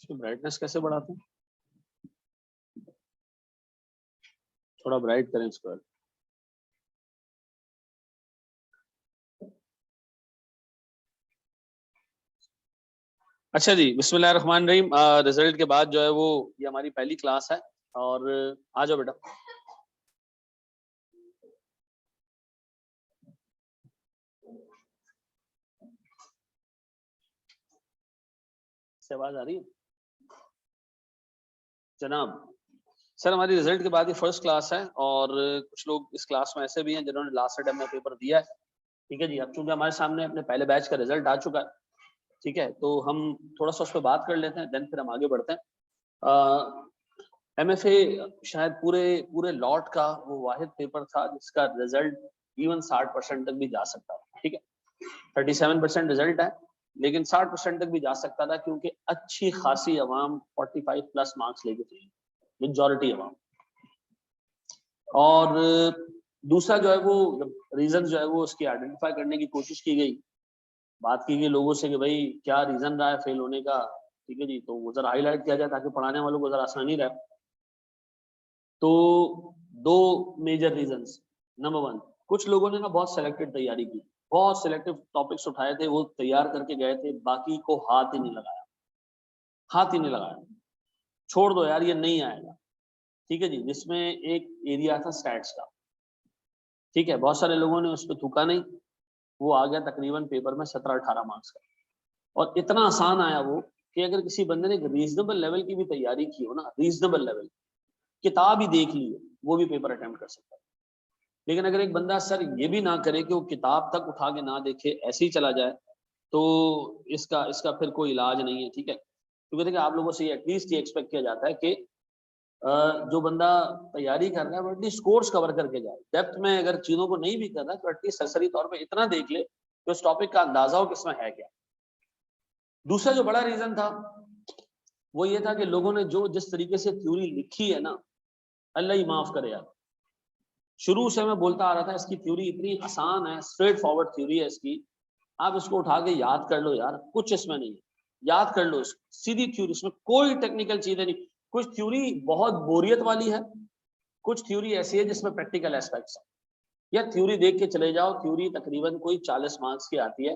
इसकी ब्राइटनेस कैसे बढ़ाते हैं? थोड़ा ब्राइट करें इसको। अच्छा जी, बिस्मिल्लाहिर्रहमानिर्रहीम। रिजल्ट के बाद जो है वो ये हमारी पहली क्लास है और आ जाओ बेटा। से आवाज आ रही है जनाब? सर हमारी रिजल्ट के बाद ये फर्स्ट क्लास है और कुछ लोग इस क्लास में ऐसे भी हैं जिन्होंने लास्ट अटेम्प्ट में पेपर दिया है। ठीक है जी, अब चूंकि हमारे सामने अपने पहले बैच का रिजल्ट आ चुका है, ठीक है, तो हम थोड़ा सा उस पर बात कर लेते हैं, देन फिर हम आगे बढ़ते हैं। MFA शायद पूरे पूरे लॉट का वो वाहिद पेपर था जिसका रिजल्ट इवन 60% तक भी जा सकता था। ठीक है, 37% रिजल्ट है लेकिन 60% तक भी जा सकता था क्योंकि अच्छी खासी अवाम 45 प्लस मार्क्स लेके थी, मेजॉरिटी अवाम। और दूसरा जो है वो रीजन जो है वो उसकी आइडेंटिफाई करने की कोशिश की गई, बात की गई लोगों से कि भाई क्या रीजन रहा है फेल होने का। ठीक है जी, तो वो जरा हाईलाइट किया जाए ताकि पढ़ाने वालों को जरा आसानी रहे। तो दो मेजर रीजंस। नंबर वन, कुछ लोगों ने ना बहुत सिलेक्टेड तैयारी की, बहुत सिलेक्टिव टॉपिक्स उठाए थे, वो तैयार करके गए थे, बाकी को हाथ ही नहीं लगाया, हाथ ही नहीं लगाया, छोड़ दो यार ये नहीं आएगा। ठीक है जी, जिसमें एक एरिया था स्टैट्स का। ठीक है, बहुत सारे लोगों ने उस पर थूका नहीं, वो आ गया तकरीबन पेपर में 17-18 मार्क्स का। और इतना आसान आया वो कि अगर किसी बंदे ने एक रीजनेबल लेवल की भी तैयारी की हो ना, रीजनेबल लेवल, किताब ही देख ली हो, वो भी पेपर अटेम्प्ट कर सकता है। लेकिन अगर एक बंदा सर ये भी ना करे कि वो किताब तक उठा के ना देखे, ऐसे ही चला जाए, तो इसका इसका फिर कोई इलाज नहीं है। ठीक है, क्योंकि देखिए आप लोगों से एटलीस्ट ये एक्सपेक्ट किया जाता है कि जो बंदा तैयारी कर रहा है वो एटलीस्ट कोर्स कवर करके जाए, डेप्थ में अगर चीजों को नहीं भी कर रहा है तो एटलीस्ट सरसरी तौर पे इतना देख ले कि उस टॉपिक का अंदाजा हो किसमें है क्या। दूसरा जो बड़ा रीजन था वो ये था कि लोगों ने जो जिस तरीके से थ्योरी लिखी है ना, अल्लाह ही माफ करे यार। शुरू से मैं बोलता आ रहा था इसकी थ्योरी इतनी आसान है, स्ट्रेट फॉरवर्ड थ्योरी है इसकी, आप इसको उठा के याद कर लो यार, कुछ इसमें नहीं है, याद कर लो इसको, सीधी थ्योरी, इसमें कोई टेक्निकल चीजें नहीं। कुछ थ्योरी बहुत बोरियत वाली है, कुछ थ्योरी ऐसी है जिसमें प्रैक्टिकल एस्पेक्ट्स है। या थ्योरी देख के चले जाओ, थ्योरी तकरीबन कोई 40 मार्क्स की आती है,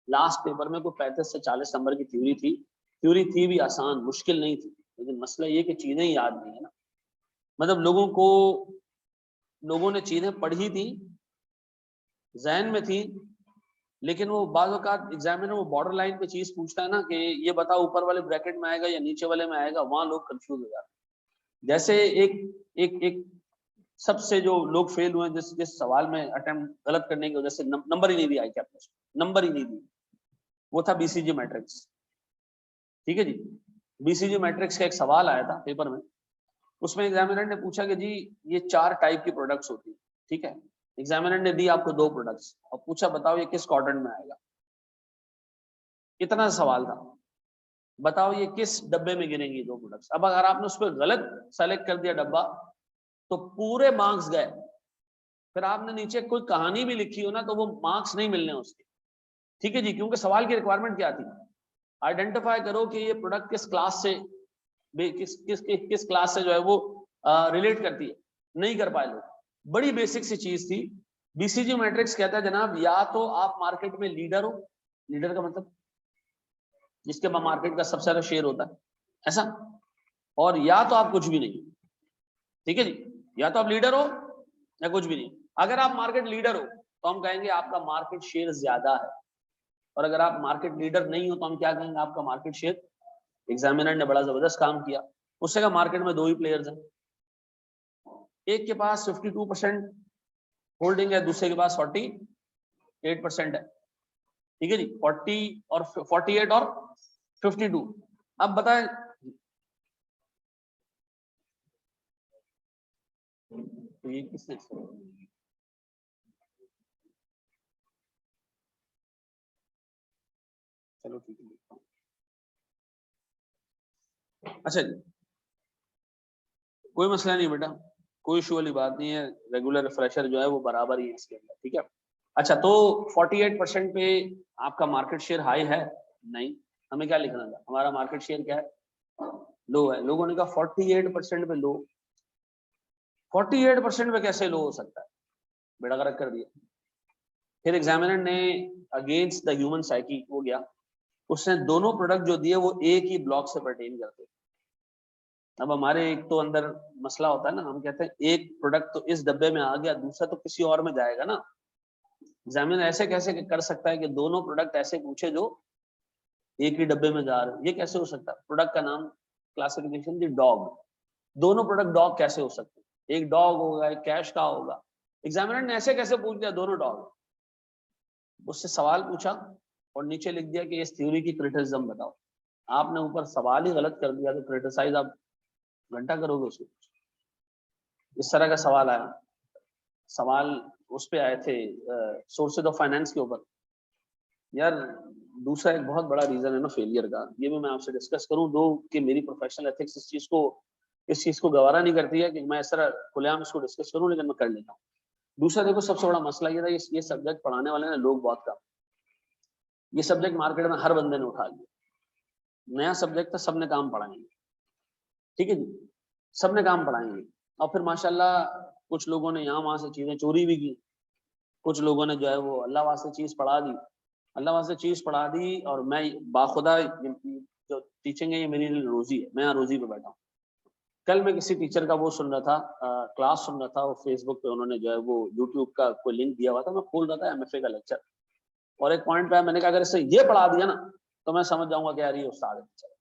लास्ट पेपर में कोई 35 से 40 नंबर की थ्योरी थी। थ्योरी थी भी आसान, मुश्किल नहीं थी, लेकिन मसला ये कि चीजें याद नहीं है ना। मतलब लोगों ने चीजें पढ़ी थी, जहन में थी, लेकिन वो बाज़ औक़ात एग्जामिनर वो बॉर्डर लाइन पे चीज पूछता है ना कि ये बताओ ऊपर वाले ब्रैकेट में आएगा या नीचे वाले में आएगा, वहां लोग कंफ्यूज हो जाते हैं। जैसे एक एक एक सबसे जो लोग फेल हुए जिस जिस सवाल में अटेम्प्ट गलत करने की वजह से नंबर ही नहीं दिया, क्या नंबर ही नहीं दी, वो था BCG मैट्रिक्स। ठीक है जी, BCG मैट्रिक्स का एक सवाल आया था पेपर में, उसमें एग्जामिनर ने पूछा कि जी ये 4 टाइप की प्रोडक्ट्स होती है। ठीक है, एग्जामिनर ने दी आपको 2 प्रोडक्ट्स और पूछा बताओ ये किस क्वाड्रेंट में आएगा। इतना सवाल था, बताओ ये किस डब्बे में गिनेंगी 2 प्रोडक्ट्स। अब अगर आपने उस पर गलत सेलेक्ट कर दिया डब्बा तो पूरे मार्क्स गए, फिर आपने नीचे कोई कहानी भी लिखी हो ना तो वो मार्क्स नहीं मिलने उसके। ठीक है जी, क्योंकि सवाल की रिक्वायरमेंट क्या थी, आइडेंटिफाई करो कि ये प्रोडक्ट किस क्लास से किस क्लास से जो है वो रिलेट करती है। नहीं कर पाए लोग, बड़ी बेसिक सी चीज थी। BCG मैट्रिक्स कहता है जनाब, या तो आप मार्केट में लीडर हो, लीडर का मतलब जिसके पास मार्केट का सबसे ज्यादा शेयर होता है, ऐसा, और या तो आप कुछ भी नहीं। ठीक है जी, या तो आप लीडर हो या कुछ भी नहीं। अगर आप मार्केट लीडर हो तो हम कहेंगे आपका मार्केट शेयर ज्यादा है, और अगर आप मार्केट लीडर नहीं हो तो हम क्या कहेंगे, आपका मार्केट शेयर। एग्जामिनर ने बड़ा जबरदस्त काम किया, उससे कहा मार्केट में 2 ही प्लेयर्स हैं, एक के पास 52% होल्डिंग है, दूसरे के पास 48% है। ठीक है जी, 40 और 48 और 52। अब बताएं तो ये किसने, चलो ठीक है। अच्छा जी, कोई मसला नहीं बेटा, कोई इशू वाली बात नहीं है, रेगुलर रिफ्रेशर जो है वो बराबर ही है इसके अंदर। ठीक है, अच्छा तो 48% पे आपका मार्केट शेयर हाई है, नहीं, हमें क्या लिखना था, हमारा मार्केट शेयर क्या है, लो है। लोगों ने कहा 48% पे लो। 48% पे कैसे लो हो सकता है, बेड़ा गर्क कर दिया। फिर एग्जामिनर ने अगेंस्ट द ह्यूमन साइकी हो गया, उसने दोनों प्रोडक्ट जो दिए वो एक ही ब्लॉक से परटेन करते। अब हमारे एक तो अंदर मसला होता है ना, हम कहते हैं एक प्रोडक्ट तो इस डब्बे में आ गया, दूसरा तो किसी और में जाएगा ना। एग्जामिनर ऐसे कैसे कर सकता है कि दोनों प्रोडक्ट ऐसे पूछे जो एक ही डब्बे में जा रहे हैं, ये कैसे हो सकता है। प्रोडक्ट का नाम क्लासिफिकेशन थी डॉग, दोनों प्रोडक्ट डॉग कैसे हो सकते हैं, एक डॉग होगा एक कैश का होगा। एग्जामिनर ने ऐसे कैसे पूछ दिया दोनों डॉग, उससे सवाल पूछा और नीचे लिख दिया कि इस थ्योरी की क्रिटिसिज्म बताओ। आपने ऊपर सवाल ही गलत कर दिया तो क्रिटिसाइज आप घंटा करोगे उसको। इस तरह का सवाल आया। सवाल उस पे आए थे सोर्सेज ऑफ फाइनेंस के ऊपर। यार दूसरा एक बहुत बड़ा रीजन है ना फेलियर का, ये भी मैं आपसे डिस्कस करूं दो कि मेरी प्रोफेशनल एथिक्स इस चीज को गवारा नहीं करती है कि मैं इस तरह खुलेआम इसको डिस्कस करूं, लेकिन मैं कर लेता हूँ। दूसरा देखो सबसे बड़ा मसला ये था, ये सब्जेक्ट पढ़ाने वाले ना लोग बहुत कम। ये सब्जेक्ट मार्केट में हर बंदे ने उठा लिया, नया सब्जेक्ट था, सबने काम पढ़ाएंगे, ठीक है जी, सबने काम पढ़ाएंगे। और फिर माशाल्लाह कुछ लोगों ने यहाँ वहां से चीजें चोरी भी की, कुछ लोगों ने जो है वो अल्लाह वास्ते चीज पढ़ा दी, अल्लाह वास्ते चीज पढ़ा दी। और मैं बाखुदा जो टीचिंग है ये मेरी रोजी है, मैं यहाँ रोजी पे बैठा हूँ। कल मैं किसी टीचर का वो सुन रहा था, क्लास सुन रहा था, वो फेसबुक पे उन्होंने जो है वो यूट्यूब का कोई लिंक दिया हुआ था, मैं खोल रहा था एमएफए का लेक्चर, और एक पॉइंट पे आया, मैंने कहा अगर इससे ये पढ़ा दिया ना तो मैं समझ जाऊंगा कि यार ये उस्ताद है टीचर।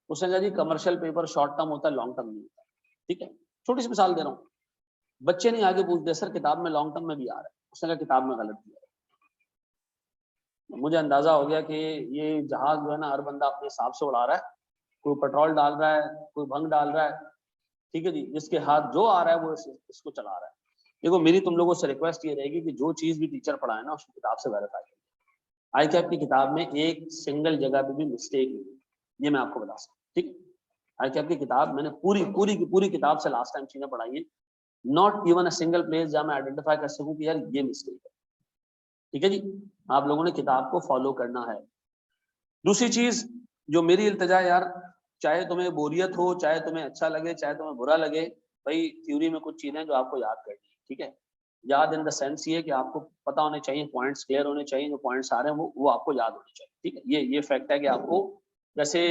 उसने कहा जी कमर्शियल पेपर शॉर्ट टर्म होता है, लॉन्ग टर्म नहीं होता। ठीक है, छोटी सी मिसाल दे रहा हूँ। बच्चे नहीं आगे पूछ दे सर किताब में लॉन्ग टर्म में भी आ रहा है, उसने कहा किताब में गलत दिया है। मुझे अंदाजा हो गया कि ये जहाज जो है ना हर बंदा अपने हिसाब से उड़ा रहा है, कोई पेट्रोल डाल रहा है, कोई भंग डाल रहा है, ठीक है जी, जिसके हाथ जो आ रहा है वो इसको चला रहा है। देखो मेरी तुम लोगों से रिक्वेस्ट ये रहेगी कि जो चीज भी टीचर पढ़ाए ना उसको किताब से वेरीफाई करें। आई कैप की किताब में एक सिंगल जगह पे भी मिस्टेक नहीं है, ये मैं आपको बता सकता हूँ। ठीक, आई कैप की किताब मैंने पूरी पूरी की पूरी किताब से लास्ट टाइम चीजें पढ़ाई है, not even a single place जहां मैं आइडेंटिफाई कर सकूं कि यार ये मिस्टेक है। ठीक है जी, आप लोगों ने किताब को फॉलो करना है। दूसरी चीज जो मेरी इल्तिजा यार, चाहे तुम्हें बोरियत हो, चाहे तुम्हें अच्छा लगे, चाहे तुम्हें बुरा लगे, भाई थ्योरी में कुछ चीजें जो आपको याद करनी है। ठीक है, याद इन द सेंस ये कि आपको पता होने चाहिए, पॉइंट्स क्लियर होने चाहिए, जो पॉइंट्स आ रहे हैं वो आपको याद होने चाहिए। ठीक है, ये फैक्ट है कि आपको, जैसे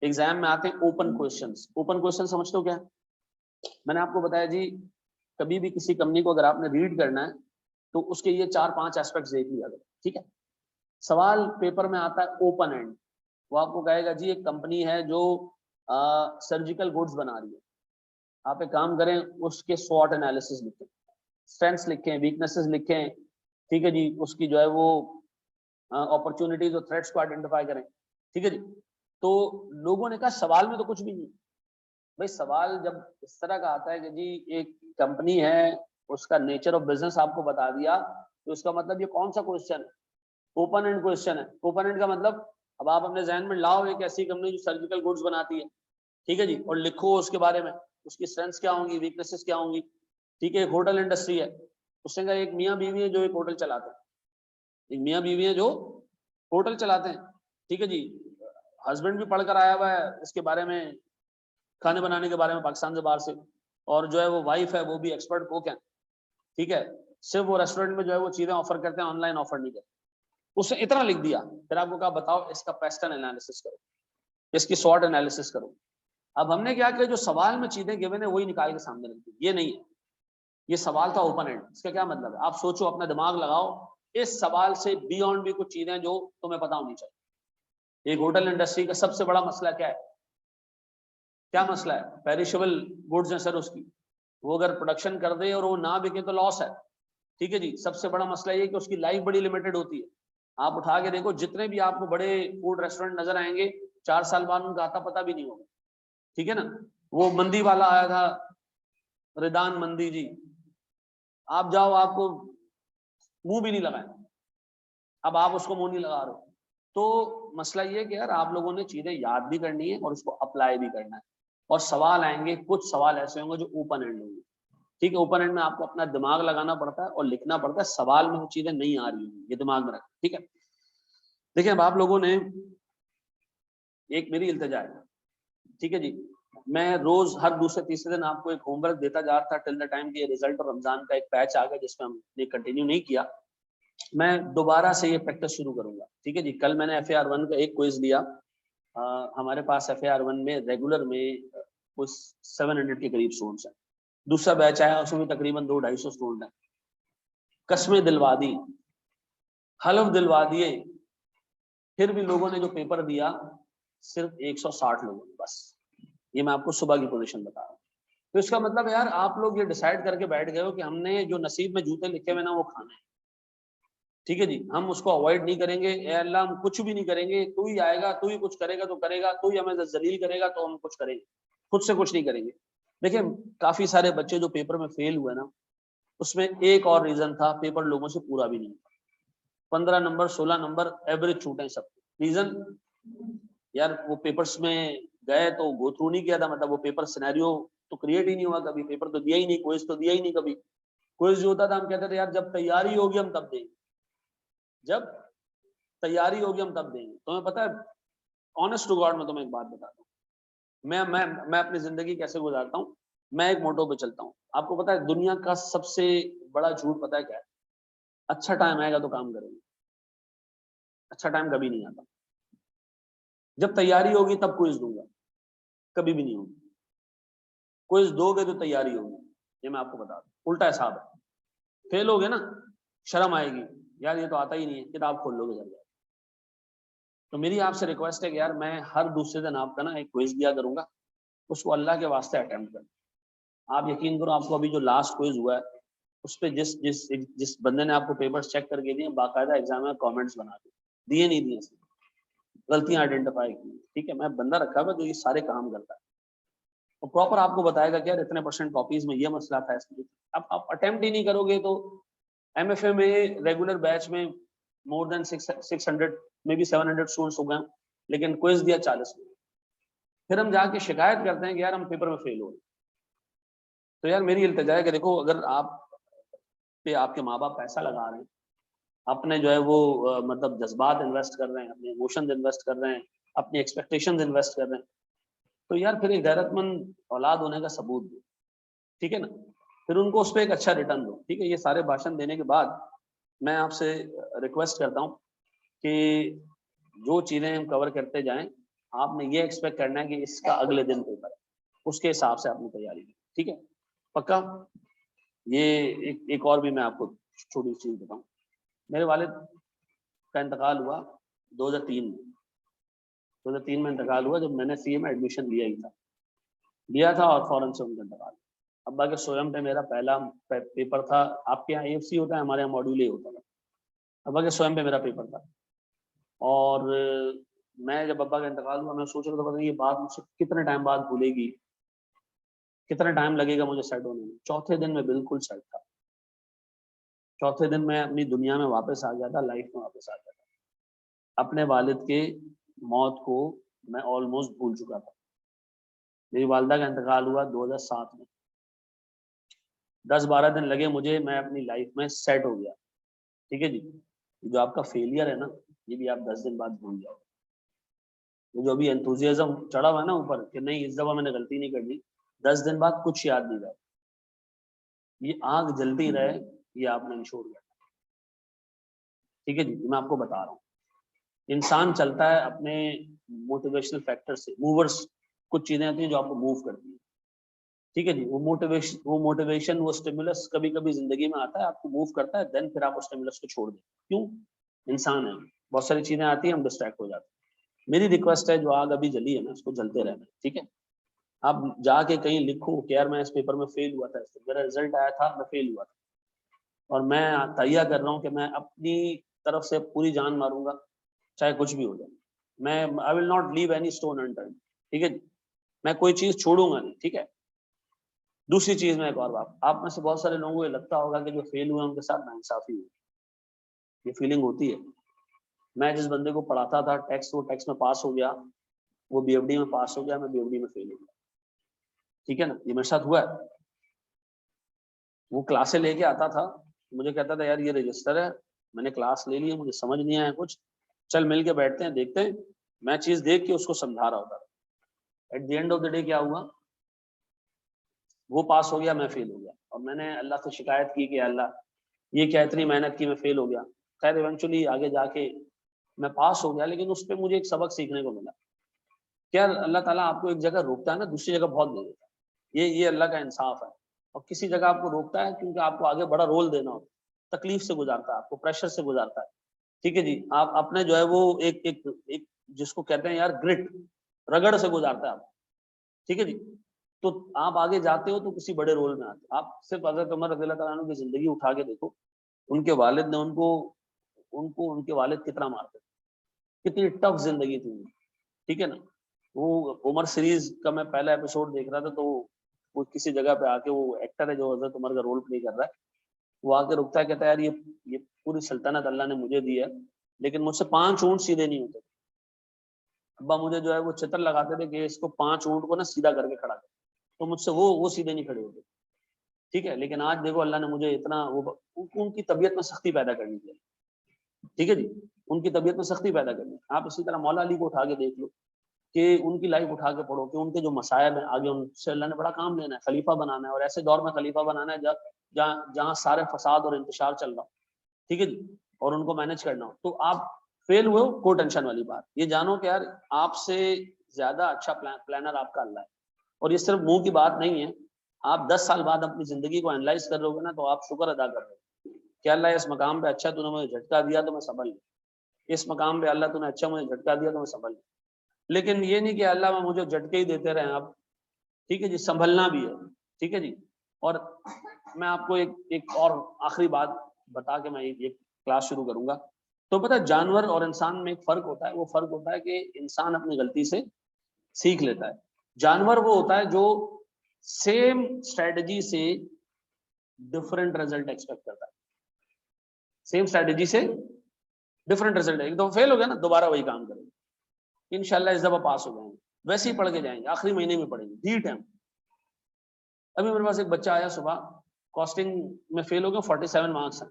एग्जाम में आते हैं ओपन क्वेश्चंस। ओपन क्वेश्चन समझते हो क्या? मैंने आपको बताया जी, कभी भी किसी कंपनी को अगर आपने रीड करना है तो उसके ये 4-5 एस्पेक्ट्स देख लिया करो। ठीक है, सवाल पेपर में आता है ओपन एंड, वो आपको कहेगा जी एक कंपनी है जो सर्जिकल गुड्स बना रही है, आप एक काम करें उसके स्वॉट एनालिसिस लिखें, स्ट्रेंथ्स लिखें, वीकनेसेस लिखें, ठीक है जी, उसकी जो है वो अपॉर्चुनिटीज और थ्रेट्स को आइडेंटिफाई करें। ठीक है जी, तो लोगों ने कहा सवाल में तो कुछ भी नहीं। भाई सवाल जब इस तरह का आता है कि जी एक कंपनी है, उसका नेचर ऑफ बिजनेस आपको बता दिया, तो इसका मतलब ये कौन सा क्वेश्चन है? ओपन एंड क्वेश्चन है। ओपन एंड का मतलब अब आप अपने जहन में लाओ एक ऐसी कंपनी जो सर्जिकल गुड्स बनाती है, ठीक है जी, और लिखो उसके बारे में, उसकी स्ट्रेंथ्स क्या होंगी, वीकनेसेस क्या होंगी। ठीक है, एक होटल इंडस्ट्री है, उसने कहा एक मियाँ बीवी है जो एक होटल चलाते हैं, एक मियाँ बीवी है जो होटल चलाते हैं। ठीक है जी, हस्बैंड भी पढ़कर आया हुआ है इसके बारे में, खाने बनाने के बारे में पाकिस्तान से बाहर से, और जो है वो वाइफ है वो भी एक्सपर्ट कुक है। ठीक है, सिर्फ वो रेस्टोरेंट में जो है वो चीजें ऑफर करते हैं, ऑनलाइन ऑफर नहीं करते। उसने इतना लिख दिया, फिर आपको कहा बताओ इसका पैटर्न एनालिसिस करो, इसकी शॉर्ट एनालिसिस करो। अब हमने क्या किया, जो सवाल में चीजें गिवन है वही निकाल के सामने रख दी। ये नहीं है, ये सवाल था ओपन एंड। इसका क्या मतलब है, आप सोचो, अपना दिमाग लगाओ, इस सवाल से बियॉन्ड भी कुछ चीजें जो तुम्हें पता होनी चाहिए। एक होटल इंडस्ट्री का सबसे बड़ा मसला क्या है? क्या मसला है? पेरिशेबल गुड्स है सर उसकी, वो अगर प्रोडक्शन कर दे और वो ना बिके तो लॉस है। ठीक है जी, सबसे बड़ा मसला ये कि उसकी लाइफ बड़ी लिमिटेड होती है। आप उठा के देखो जितने भी आपको बड़े फूड रेस्टोरेंट नजर आएंगे, 4 साल बाद उनका आता पता भी नहीं होगा। ठीक है ना, वो मंदी वाला आया था, रिदान मंदी जी, आप जाओ आपको मुंह भी नहीं लगाए, अब आप उसको मुंह नहीं लगा रहे हो। तो मसला ये कि यार आप लोगों ने चीजें याद भी करनी है और उसको अप्लाई भी करना है। और सवाल आएंगे, कुछ सवाल ऐसे होंगे जो ओपन एंड होंगे। ठीक है, ओपन एंड में आपको अपना दिमाग लगाना पड़ता है और लिखना पड़ता है, सवाल में वो चीजें नहीं आ रही होंगी, ये दिमाग में रखें। ठीक है, देखिए अब आप लोगों ने, एक मेरी इल्तिजा है, ठीक है जी। मैं रोज हर दूसरे तीसरे दिन आपको एक होमवर्क देता जा रहा था टिल द टाइम कि रिजल्ट और रमजान का एक पैच आ गया जिसमें हमने कंटिन्यू नहीं किया। मैं दोबारा से ये प्रैक्टिस शुरू करूंगा, ठीक है जी। कल मैंने FAR1 का एक क्विज लिया। हमारे पास FAR1 में रेगुलर में कुछ 700 के करीब स्टूडेंट्स हैं। दूसरा बैच आया उसमें तकरीबन 200-250 स्टूडेंट हैं। कस्में दिलवा दी, हलफ दिलवा दिए, फिर भी लोगों ने जो पेपर दिया सिर्फ 160 लोगों ने बस। ये मैं आपको सुबह की पोजीशन बता रहा हूँ। तो इसका मतलब यार आप लोग ये डिसाइड करके बैठ गए हो कि हमने जो नसीब में जूते लिखे हुए ना वो खाने हैं, ठीक है जी। हम उसको अवॉइड नहीं करेंगे। ए अल्लाह हम कुछ भी नहीं करेंगे, तू ही आएगा, तू ही कुछ करेगा तो करेगा, तू ही हमें जलील करेगा तो हम कुछ करेंगे, खुद से कुछ नहीं करेंगे। देखिए काफी सारे बच्चे जो पेपर में फेल हुए ना, उसमें एक और रीजन था, पेपर लोगों से पूरा भी नहीं। 15 नंबर 16 नंबर एवरेज छूटे सब। रीजन यार वो पेपर्स में गए तो गो थ्रू नहीं किया था, मतलब वो पेपर सिनेरियो तो क्रिएट ही नहीं हुआ कभी, पेपर तो दिया ही नहीं, क्विज तो दिया ही नहीं कभी। क्विज जो होता था हम कहते थे यार जब तैयारी होगी हम तब देंगे, जब तैयारी होगी हम तब देंगे। तुम्हें पता है, ऑनेस्ट टू गॉड मैं तुम्हें एक बात बताता हूँ, मैं अपनी जिंदगी कैसे गुजारता हूँ। मैं एक मोटो पे चलता हूँ। आपको पता है दुनिया का सबसे बड़ा झूठ पता है क्या है? अच्छा टाइम आएगा तो काम करेंगे, अच्छा टाइम कभी नहीं आता। जब तैयारी होगी तब क्विज दूंगा, कभी भी नहीं होगी। क्विज दोगे तो तैयारी होगी, ये मैं आपको बता दूं। उल्टा हिसाब है, फेल हो गए ना शर्म आएगी, यार ये तो आता ही नहीं है, किताब खोल लोगे घर जाके। तो मेरी आपसे रिक्वेस्ट है कि यार मैं हर दूसरे दिन आपका ना एक क्विज दिया करूंगा, उसको अल्लाह के वास्ते अटेम्प्ट करें। आप यकीन करो, आपको अभी जो लास्ट क्विज हुआ है उस पर जिस जिस जिस बंदे ने आपको पेपर्स चेक करके दिए, बाकायदा एग्जाम में कॉमेंट्स बना दिए नहीं दिए, गलतियां आइडेंटिफाई की, ठीक है। मैं बंदा रखा हुआ जो ये सारे काम करता है, तो प्रॉपर आपको बताएगा कि यार इतने % कॉपीज में ये मसला था इसमें। अब आप अटेम्प्ट ही नहीं करोगे तो MFA में रेगुलर बैच में more than 600 may be 700 students हो गए, लेकिन क्विज दिया 40 में। फिर हम जाके शिकायत करते हैं कि यार हम पेपर में फेल हो गए। तो यार मेरी इल्तिजा है कि देखो, अगर आप पे आपके माँ बाप पैसा लगा रहे हैं, अपने जो है वो मतलब जज्बात इन्वेस्ट कर रहे हैं, अपने इमोशंस इन्वेस्ट कर रहे हैं, अपनी एक्सपेक्टेशंस इन्वेस्ट कर रहे हैं, तो यार फिर एक गैरतमंद औलाद होने का सबूत दो, ठीक है ना। फिर उनको उस पर एक अच्छा रिटर्न दो, ठीक है। ये सारे भाषण देने के बाद मैं आपसे रिक्वेस्ट करता हूँ कि जो चीजें हम कवर करते जाएं, आपने ये एक्सपेक्ट करना है कि इसका अगले दिन पेपर है, उसके हिसाब से आपने तैयारी की, ठीक है, पक्का। ये एक और भी मैं आपको छोटी चीज बताऊं। मेरे वालिद का इंतकाल हुआ 2003 में। 2003 में इंतकाल हुआ जब मैंने CA में एडमिशन लिया था और फौरन से उनका इंतकाल। अब्बा के स्वयं पे मेरा पहला पेपर था। आपके यहाँ AFC होता है, हमारे यहाँ मॉड्यूल A होता था। अब्बा के स्वयं पे मेरा पेपर था, और मैं जब अब्बा का इंतकाल हुआ मैं सोच रहा था पता नहीं ये बात मुझसे कितने टाइम बाद भूलेगी, कितना टाइम लगेगा मुझे सेट होने में। चौथे दिन में बिल्कुल सेट था। चौथे दिन मैं अपनी दुनिया में वापस आ गया था, लाइफ में वापस आ गया था। अपने वालिद के मौत को मैं ऑलमोस्ट भूल चुका था। मेरी वालदा का इंतकाल हुआ 2007 में। 10-12 दिन लगे मुझे, मैं अपनी लाइफ में सेट हो गया, ठीक है जी। जो आपका फेलियर है ना, ये भी आप 10 दिन बाद भूल जाओ। ये जो अभी एंथुजियाज्म चढ़ा हुआ है ना ऊपर कि नहीं इस दफा मैंने गलती नहीं करनी, 10 दिन बाद कुछ याद नहीं रहा। ये आग जलती रहे, ये आपने इंश्योर करना, ठीक है जी। मैं आपको बता रहा हूँ, इंसान चलता है अपने मोटिवेशनल फैक्टर से। मूवर्स कुछ चीजें होती हैं जो आपको मूव करती है, ठीक है जी। वो स्टिमुलस कभी कभी जिंदगी में आता है, आपको मूव करता है, देन फिर आप उस स्टिमुलस को छोड़ दें। क्यों? इंसान है, बहुत सारी चीजें आती हैं, हम डिस्ट्रैक्ट हो जाते हैं। मेरी रिक्वेस्ट है, जो आग अभी जली है ना उसको जलते रहना, ठीक है। आप जाके कहीं लिखो कि यार मैं इस पेपर में फेल हुआ था, मेरा रिजल्ट आया था, मैं फेल हुआ था, और मैं तैयार कर रहा हूँ कि मैं अपनी तरफ से पूरी जान मारूंगा, चाहे कुछ भी हो जाए। मैं I will not leave any stone unturned, ठीक है। मैं कोई चीज छोड़ूंगा नहीं, ठीक है। दूसरी चीज में एक और बात, आप में से बहुत सारे लोगों को ये लगता होगा कि जो फेल हुए उनके साथ नाइंसाफी हुई, ये फीलिंग होती है। मैं जिस बंदे को पढ़ाता था टैक्स, वो टैक्स में पास हो गया, वो BFD में पास हो गया, मैं BFD में फेल हो गया, ठीक है ना। ये मेरे साथ हुआ है। वो क्लासे लेके आता था, मुझे कहता था यार ये रजिस्टर है, मैंने क्लास ले ली है, मुझे समझ नहीं आया कुछ, चल मिल के बैठते हैं देखते हैं। मैं चीज देख के उसको समझा रहा होता था, at the end of the day क्या हुआ, वो पास हो गया, मैं फेल हो गया। और मैंने अल्लाह से शिकायत की कि अल्लाह ये क्या इतनी मेहनत की, मैं फेल हो गया। खैर इवेंचुअली आगे जाके मैं पास हो गया, लेकिन उस पर मुझे एक सबक सीखने को मिला। क्या अल्लाह ताला आपको एक जगह रोकता है ना, दूसरी जगह बहुत दे देता है। ये अल्लाह का इंसाफ है। और किसी जगह आपको रोकता है क्योंकि आपको आगे बड़ा रोल देना होता है, तकलीफ से गुजारता है, आपको प्रेशर से गुजारता है। ठीक है जी, आप अपने जो है वो एक एक एक जिसको कहते हैं यार ग्रिट, रगड़ से गुजारता है आप। ठीक है जी, तो आप आगे जाते हो तो किसी बड़े रोल में आते हो। आप सिर्फ हज़रत उमर रज़ी अल्लाह तआला अन्हु की जिंदगी उठा के देखो, उनके वालिद ने उनको उनको उनके वालिद कितना मारते थे, कितनी टफ जिंदगी थी उनकी। ठीक है ना, वो उमर सीरीज का मैं पहला एपिसोड देख रहा था, तो वो किसी जगह पे आके, वो एक्टर है जो हजरत उमर का रोल प्ले कर रहा है, वो आके रुकता है, कहता है यार ये पूरी सल्तनत अल्लाह ने मुझे दी है, लेकिन मुझसे 5 ऊंट सीधे नहीं होते। अब्बा मुझे जो है वो चित्र लगाते थे कि इसको 5 ऊंट को ना सीधा करके खड़ा कर, तो मुझसे वो सीधे नहीं खड़े होते। ठीक है, लेकिन आज देखो अल्लाह ने मुझे इतना वो उनकी तबीयत में सख्ती पैदा करनी चाहिए। ठीक है जी, उनकी तबीयत में सख्ती पैदा करनी। आप इसी तरह मौला अली को उठा के देख लो कि उनकी लाइफ उठा के पढ़ो कि उनके जो मसायब हैं, आगे उनसे अल्लाह ने बड़ा काम लेना है, खलीफा बनाना है, और ऐसे दौर में खलीफा बनाना है जहाँ सारे फसाद और इंतशार चल रहा हो। ठीक है जी, और उनको मैनेज करना हो। तो आप फेल हुए हो, कोई टेंशन वाली बात, ये जानो कि यार आपसे ज्यादा अच्छा प्लानर आपका अल्लाह है। और ये सिर्फ मुंह की बात नहीं है, आप 10 साल बाद अपनी जिंदगी को एनालाइज कर रहोगे ना, तो आप शुक्र अदा कर रहे हो कि अल्लाह इस मकाम पे अच्छा तूने मुझे झटका दिया तो मैं संभल गया, इस मकाम पे अल्लाह तूने अच्छा मुझे झटका दिया तो मैं संभल गया। लेकिन ये नहीं कि अल्लाह में मुझे झटके ही देते रहे आप। ठीक है जी, संभलना भी है। ठीक है जी, और मैं आपको एक और आखिरी बात बता के मैं ये क्लास शुरू करूंगा। तो पता है, जानवर और इंसान में एक फर्क होता है। वो फर्क होता है कि इंसान अपनी गलती से सीख लेता है। जानवर वो होता है जो सेम स्ट्रेटजी से डिफरेंट रिजल्ट एक्सपेक्ट करता है। सेम स्ट्रेटजी से डिफरेंट रिजल्ट है, एक दफा फेल हो गया ना, दोबारा वही काम करेंगे, इंशाल्लाह इस दफा पास हो जाएंगे, वैसे ही पढ़ के जाएंगे, आखिरी महीने में पढ़ेंगे डी टाइम। अभी मेरे पास एक बच्चा आया सुबह, कॉस्टिंग में फेल हो गया, 47 मार्क्स हैं,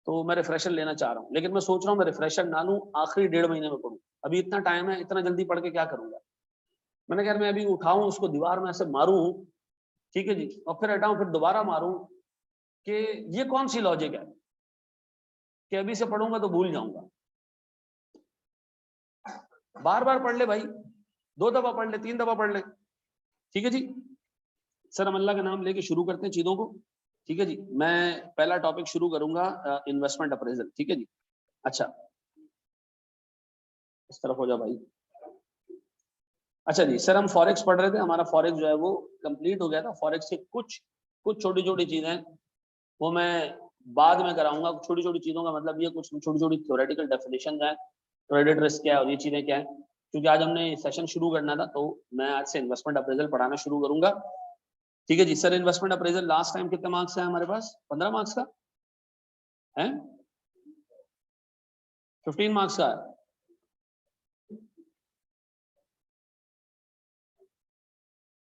तो मैं रिफ्रेशर लेना चाह रहा हूँ, लेकिन मैं सोच रहा हूँ मैं रिफ्रेशर ना लूँ, आखिरी 1.5 महीने में पढ़ूँ, अभी इतना टाइम है, इतना जल्दी पढ़ के क्या करूंगा। मैंने कहा मैं अभी उठाऊं उसको, दीवार में ऐसे मारूं, ठीक है जी, और फिर हटाऊं, फिर दोबारा मारूं, कि ये कौन सी लॉजिक है कि अभी से पढ़ूंगा तो भूल जाऊंगा। बार बार पढ़ ले भाई, 2 दफा पढ़ ले, 3 दफा पढ़ ले। ठीक है जी, सर हम अल्लाह का नाम लेके शुरू करते हैं चीजों को। ठीक है जी, मैं पहला टॉपिक शुरू करूंगा, इन्वेस्टमेंट अप्रेजल। ठीक है जी, अच्छा इस तरफ हो जा भाई। अच्छा जी सर, हम फॉरेक्स पढ़ रहे थे, हमारा फॉरेक्स जो है वो कंप्लीट हो गया था। फॉरेक्स के कुछ कुछ छोटी छोटी चीजें वो मैं बाद में कराऊंगा। छोटी छोटी चीजों का मतलब ये, कुछ छोटी छोटी थ्योरेटिकल डेफिनेशन है, क्रेडिट रिस्क क्या है और ये चीजें क्या है, क्योंकि आज हमने सेशन शुरू करना था, तो मैं आज से इन्वेस्टमेंट अप्रेजल पढ़ाना शुरू करूंगा। ठीक है जी sir, investment appraisal last time कितने मार्क्स है हमारे पास? 15 मार्क्स का है, 15 मार्क्स का है।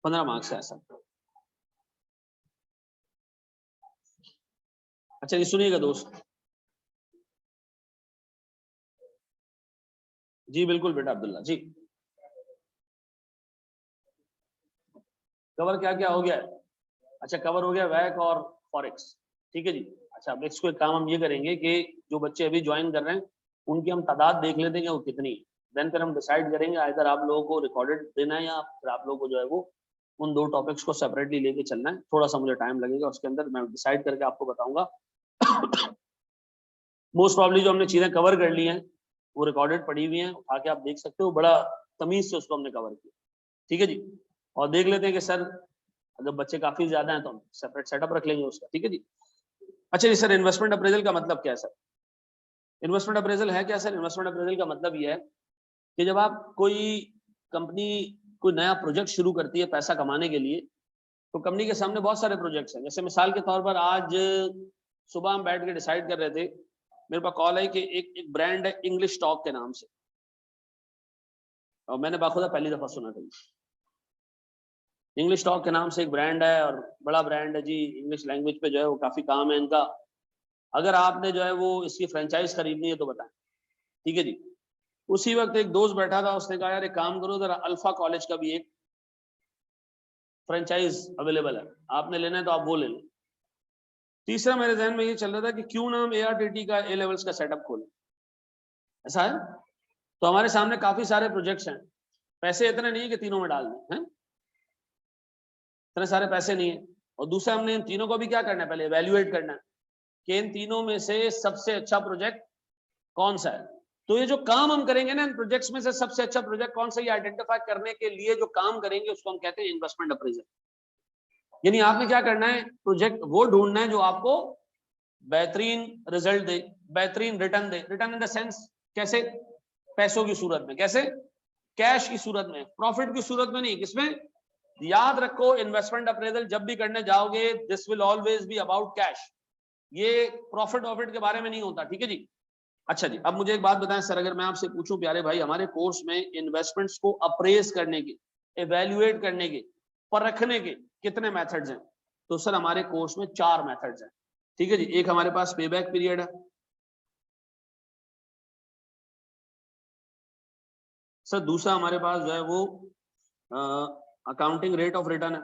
पंद्रह मार्क्स है सर। अच्छा जी सुनिएगा दोस्त, जी बिल्कुल बेटा अब्दुल्ला जी। कवर क्या क्या हो गया है? अच्छा कवर हो गया वैक और फॉरेक्स। ठीक है जी, अच्छा अब इसको एक काम हम ये करेंगे कि जो बच्चे अभी ज्वाइन कर रहे हैं उनकी हम तादाद देख लेते हैं कि वो कितनी है, देन फिर हम डिसाइड करेंगे इधर आप लोगों को रिकॉर्डेड देना है या फिर आप लोगों को जो है वो उन 2 टॉपिक्स को सेपरेटली लेके चलना है। थोड़ा सा मुझे टाइम लगेगा, उसके अंदर मैं डिसाइड करके आपको बताऊंगा। मोस्ट प्रॉब्ली जो हमने चीजें कवर कर ली हैं वो रिकॉर्डेड पड़ी हुई हैं, उठा के आप देख सकते हो, बड़ा तमीज से उसको हमने कवर किया। ठीक है जी, और देख लेते हैं कि सर अगर बच्चे काफी ज्यादा हैं तो हम सेपरेट सेटअप रख लेंगे उसका। ठीक है जी, अच्छा जी सर, इन्वेस्टमेंट अप्रेजल का मतलब क्या है सर? इन्वेस्टमेंट अप्रेजल है क्या सर? इन्वेस्टमेंट अप्रेजल का मतलब ये है कि जब आप कोई कंपनी कोई नया प्रोजेक्ट शुरू करती है पैसा कमाने के लिए, तो कंपनी के सामने बहुत सारे प्रोजेक्ट्स हैं। जैसे मिसाल के तौर पर आज सुबह हम बैठ के डिसाइड कर रहे थे, मेरे पास कॉल आई कि एक ब्रांड है इंग्लिश टॉक के नाम से, और मैंने बाखुदा पहली दफा सुना था। इंग्लिश टॉक के नाम से एक ब्रांड है और बड़ा ब्रांड है जी, इंग्लिश लैंग्वेज पे जो है वो काफी काम है इनका। अगर आपने जो है वो इसकी फ्रेंचाइज खरीदनी है तो बताएं। ठीक है जी, उसी वक्त एक दोस्त बैठा था, उसने कहा यार एक काम करो जरा अल्फा कॉलेज का भी एक फ्रेंचाइज अवेलेबल है, आपने लेना है तो आप वो ले लो। तीसरा मेरे ध्यान में ये चल रहा था कि क्यों ना हम ARTT का A लेवल्स का सेटअप खोलें, ऐसा है। तो हमारे सामने काफी सारे प्रोजेक्ट्स हैं, पैसे इतने नहीं है कि तीनों में डाल दें, हैं इतने सारे पैसे नहीं है। और दूसरा हमने इन तीनों को भी क्या करना है, पहले इवैल्यूएट करना है कि इन तीनों में से सबसे अच्छा प्रोजेक्ट कौन सा है। तो ये जो काम हम करेंगे ना इन प्रोजेक्ट्स में से सबसे अच्छा प्रोजेक्ट कौन सा, ये आइडेंटिफाई करने के लिए जो काम करेंगे उसको हम कहते हैं इन्वेस्टमेंट अप्रेजल। यानी आपने क्या करना है, प्रोजेक्ट वो ढूंढना है जो आपको बेहतरीन रिजल्ट दे, बेहतरीन return they. Return in the sense कैसे, पैसों की सूरत में, कैसे, कैश की सूरत में, प्रॉफिट की सूरत में नहीं। किसमें, याद रखो इन्वेस्टमेंट अप्रेजल जब भी करने जाओगे this will always be about cash, ये प्रॉफिट के बारे में नहीं होता, ठीक है जी। अच्छा जी, अब मुझे एक बात बताएं सर, अगर मैं आपसे पूछूं प्यारे भाई, हमारे कोर्स में इन्वेस्टमेंट्स को अप्रेज करने के, एवेल्युएट करने के, परखने के कितने मेथड्स हैं, तो सर हमारे कोर्स में 4 मेथड्स हैं, ठीक है जी। एक हमारे पास पेबैक पीरियड है सर, दूसरा हमारे पास जो है वो अकाउंटिंग रेट ऑफ रिटर्न है,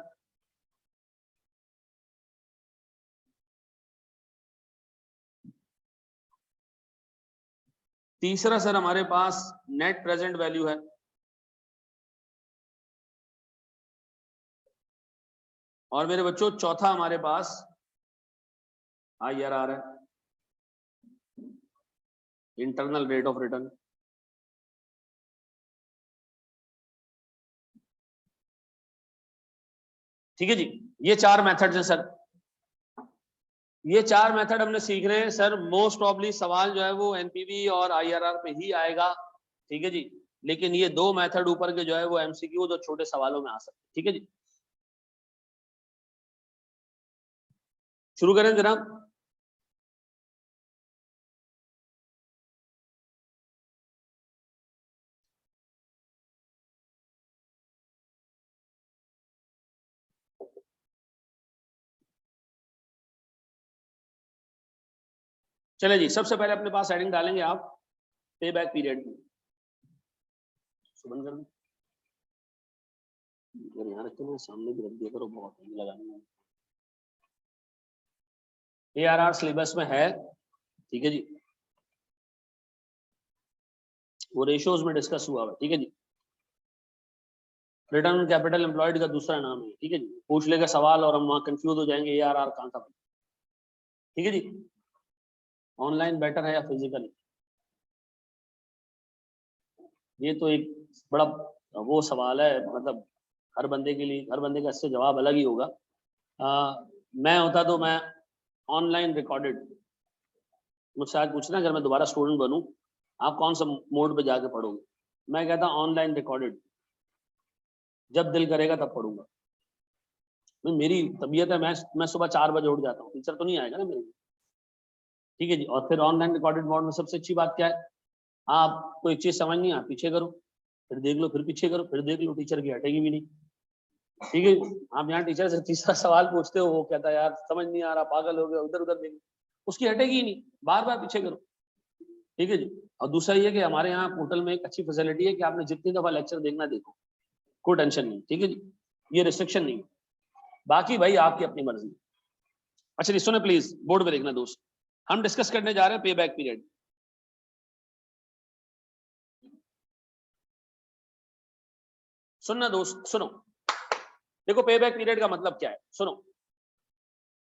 तीसरा सर हमारे पास नेट प्रेजेंट वैल्यू है, और मेरे बच्चों चौथा हमारे पास IRR है, इंटरनल रेट ऑफ रिटर्न। ठीक है जी, ये 4 मेथड्स हैं सर, ये 4 मेथड हमने सीख रहे हैं सर। मोस्ट प्रॉब्ली सवाल जो है वो NPV और IRR पे ही आएगा, ठीक है जी। लेकिन ये 2 मेथड ऊपर के जो है वो MCQ जो छोटे सवालों में आ सकते हैं, ठीक है जी। शुरू करें जनाब। चले जी, सबसे पहले अपने पास हेडिंग डालेंगे आप पे बैक पीरियड की, बंद कर दो यहाँ रखते ना, सामने भी रख दिया करो, बहुत लगाने। ARR सिलेबस में है, ठीक है जी, वो रेशियोज में डिस्कस हुआ है, ठीक है जी। रिटर्न ऑन कैपिटल एम्प्लॉयड का दूसरा नाम है, ठीक है जी। पूछ लेगा सवाल और हम वहां कंफ्यूज हो जाएंगे ARR कहां था, ठीक है जी। ऑनलाइन बेटर है या फिजिकल, ये तो एक बड़ा वो सवाल है, मतलब हर बंदे के लिए, हर बंदे का इससे जवाब अलग ही होगा। मैं होता तो मैं ऑनलाइन रिकॉर्डेड, मुझसे आज पूछना अगर मैं दोबारा स्टूडेंट बनूं आप कौन सा मोड पे जाके पढ़ोगे, मैं कहता ऑनलाइन रिकॉर्डेड, जब दिल करेगा तब पढ़ूंगा। मेरी तबीयत है, मैं सुबह 4 बजे उठ जाता हूँ, टीचर तो नहीं आएगा ना मेरे, ठीक है जी। और फिर ऑनलाइन रिकॉर्डेड मोड में सबसे अच्छी बात क्या है, आपको एक चीज समझ नहीं, आप पीछे करो, फिर देख लो, फिर पीछे करो, फिर देख लो, टीचर की हटेगी भी नहीं, ठीक है। आप यहाँ टीचर से तीसरा सवाल पूछते हो, वो कहता है यार समझ नहीं आ रहा, पागल हो गया, उधर उधर देख, उसकी हटेगी ही नहीं, बार बार पीछे करो, ठीक है जी। और दूसरा ये कि हमारे यहाँ पोर्टल में एक अच्छी फैसिलिटी है कि आपने जितनी दफा लेक्चर देखना देखो, कोई टेंशन नहीं, ठीक है जी, ये रिस्ट्रिक्शन नहीं, बाकी भाई आपकी अपनी मर्जी। अच्छा जी सुने प्लीज, बोर्ड पे देखना दोस्त, हम डिस्कस करने जा रहे हैं पे बैक पीरियड। सुनना दोस्त, सुनो, देखो पे बैक पीरियड का मतलब क्या है, सुनो।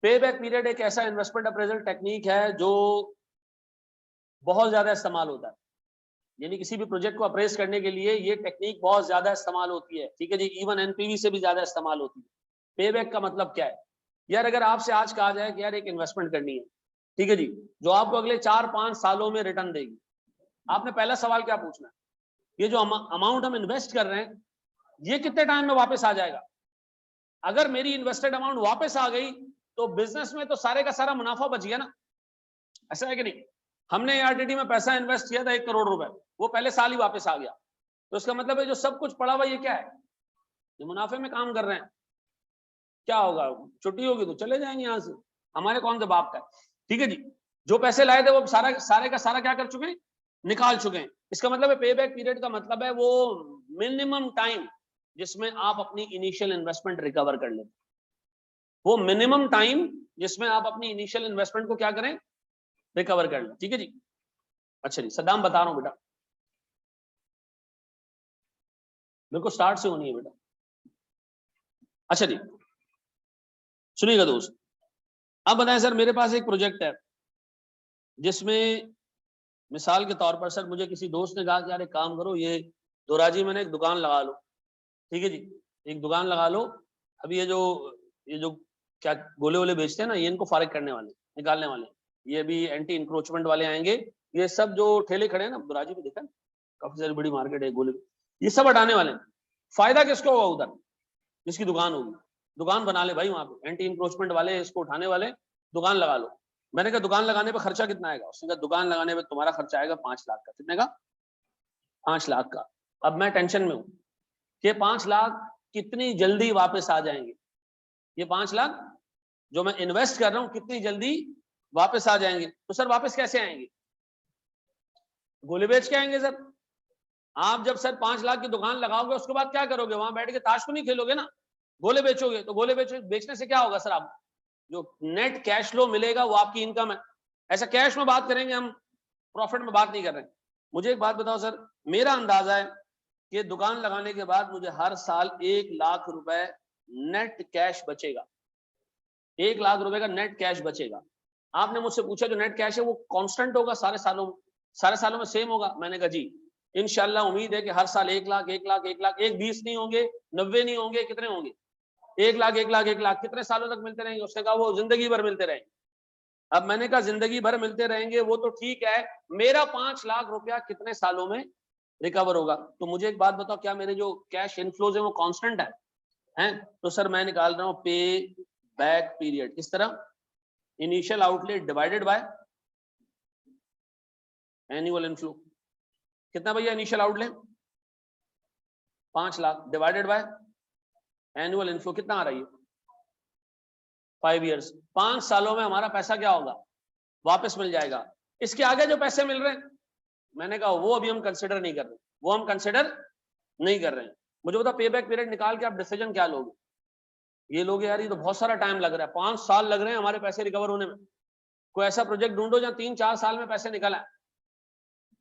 पे बैक पीरियड एक ऐसा इन्वेस्टमेंट अप्रेजल टेक्निक है जो बहुत ज्यादा इस्तेमाल होता है, यानी किसी भी प्रोजेक्ट को अप्रेज करने के लिए ये टेक्निक बहुत ज्यादा इस्तेमाल होती है, ठीक है जी। इवन NPV से भी ज्यादा इस्तेमाल होती है। पे बैक का मतलब क्या है, यार अगर आपसे आज कहा जाए कि यार एक इन्वेस्टमेंट करनी है, ठीक है जी, जो आपको अगले 4-5 सालों में रिटर्न देगी, आपने पहला सवाल क्या पूछना है, ये जो अमाउंट हम इन्वेस्ट कर रहे हैं ये कितने टाइम में वापस आ जाएगा। अगर मेरी इन्वेस्टेड अमाउंट वापस आ गई तो बिजनेस में तो सारे का सारा मुनाफा बच गया ना, ऐसा है कि नहीं। हमने ARTT में पैसा इन्वेस्ट किया था 1 करोड़ रुपए, वो पहले साल ही वापस आ गया, तो इसका मतलब है जो सब कुछ पड़ा हुआ ये क्या है, ये मुनाफे में काम कर रहे हैं। क्या होगा, छुट्टी होगी तो चले जाएंगे यहाँ से, हमारे कौन से बाप का है, ठीक है जी। जो पैसे लाए थे वो सारे का सारा क्या कर चुके हैं, निकाल चुके हैं। इसका मतलब है पे बैक पीरियड का मतलब है वो मिनिमम टाइम जिसमें आप अपनी इनिशियल इन्वेस्टमेंट रिकवर कर लें, वो मिनिमम टाइम जिसमें आप अपनी इनिशियल इन्वेस्टमेंट को क्या करें, रिकवर कर लें। ठीक है जी। अच्छा जी, सद्दाम बता रहा हूं बेटा, मेरे को स्टार्ट से होनी है बेटा। अच्छा जी, सुनिएगा दोस्त, अब बताएं सर, मेरे पास एक प्रोजेक्ट है जिसमें मिसाल के तौर पर सर मुझे किसी दोस्त ने कहा कि यार एक काम करो, ये दोराजी मैंने एक दुकान लगा लो। ठीक है जी, एक दुकान लगा लो। अभी ये जो क्या गोले वोले बेचते हैं ना, ये इनको फारिग करने वाले, निकालने वाले, ये अभी एंटी इंक्रोचमेंट वाले आएंगे। ये सब जो ठेले खड़े हैं ना दोराजी में, देखा काफी सारी बड़ी मार्केट है गोले, ये सब हटाने वाले। फायदा किसको होगा उधर, जिसकी दुकान होगी, दुकान बना ले भाई वहां पे, एंटी इंक्रोचमेंट वाले इसको उठाने वाले, दुकान लगा लो। मैंने कहा दुकान लगाने पे खर्चा कितना आएगा, उसने कहा दुकान लगाने पे तुम्हारा खर्चा आएगा 5 लाख का। कितने का? 5 लाख का। अब मैं टेंशन में हूं कि 5 लाख कितनी जल्दी वापस आ जाएंगे, ये 5 लाख जो मैं इन्वेस्ट कर रहा हूं कितनी जल्दी वापस आ जाएंगे। तो सर वापस कैसे आएंगे, गोले बेच के आएंगे सर। आप जब सर 5 लाख की दुकान लगाओगे उसके बाद क्या करोगे, वहां बैठ के ताश तो नहीं खेलोगे ना, गोले बेचोगे। तो गोले बेचने से क्या होगा सर, आप जो नेट कैश फ्लो मिलेगा वो आपकी इनकम है। ऐसा कैश में बात करेंगे हम, प्रॉफिट में बात नहीं कर रहे। मुझे एक बात बताओ सर, मेरा अंदाजा है कि दुकान लगाने के बाद मुझे हर साल 1 लाख रुपए नेट कैश बचेगा, 1 लाख रुपए का नेट कैश बचेगा। आपने मुझसे पूछा जो नेट कैश है वो कांस्टेंट होगा सारे सालों में सेम होगा। मैंने कहा जी इंशाल्लाह, उम्मीद है कि हर साल 1 लाख 1 लाख 1 लाख, 20 नहीं होंगे, 90 नहीं होंगे, कितने होंगे, 1 लाख 1 लाख 1 लाख, कितने सालों तक मिलते रहेंगे। उसने कहा वो जिंदगी भर मिलते रहेंगे। अब मैंने कहा जिंदगी भर मिलते रहेंगे वो तो ठीक है, मेरा 5 लाख रुपया कितने सालों में रिकवर होगा। तो मुझे एक बात बताओ, क्या मेरे जो कैश इनफ्लोज है वो कांस्टेंट है, हैं? तो सर मैं निकाल रहा हूं पे बैक पीरियड, किस तरह, initial outlet divided by annual inflow. कितना भैया initial outlet, 5 lakh, divided by annual inflow कितना आ रही है, 5 ईयर्स। 5 सालों में हमारा पैसा क्या होगा, वापस मिल जाएगा। इसके आगे जो पैसे मिल रहे हैं, मैंने कहा वो अभी हम कंसिडर नहीं कर रहे, वो हम कंसिडर नहीं कर रहे हैं। मुझे बता पे बैक पीरियड निकाल के आप डिसीजन क्या लोगे। ये लोग यार ये तो बहुत सारा टाइम लग रहा है, 5 साल लग रहे हैं हमारे पैसे रिकवर होने में। कोई ऐसा प्रोजेक्ट ढूंढो जहां 3-4 साल में पैसे निकल आए,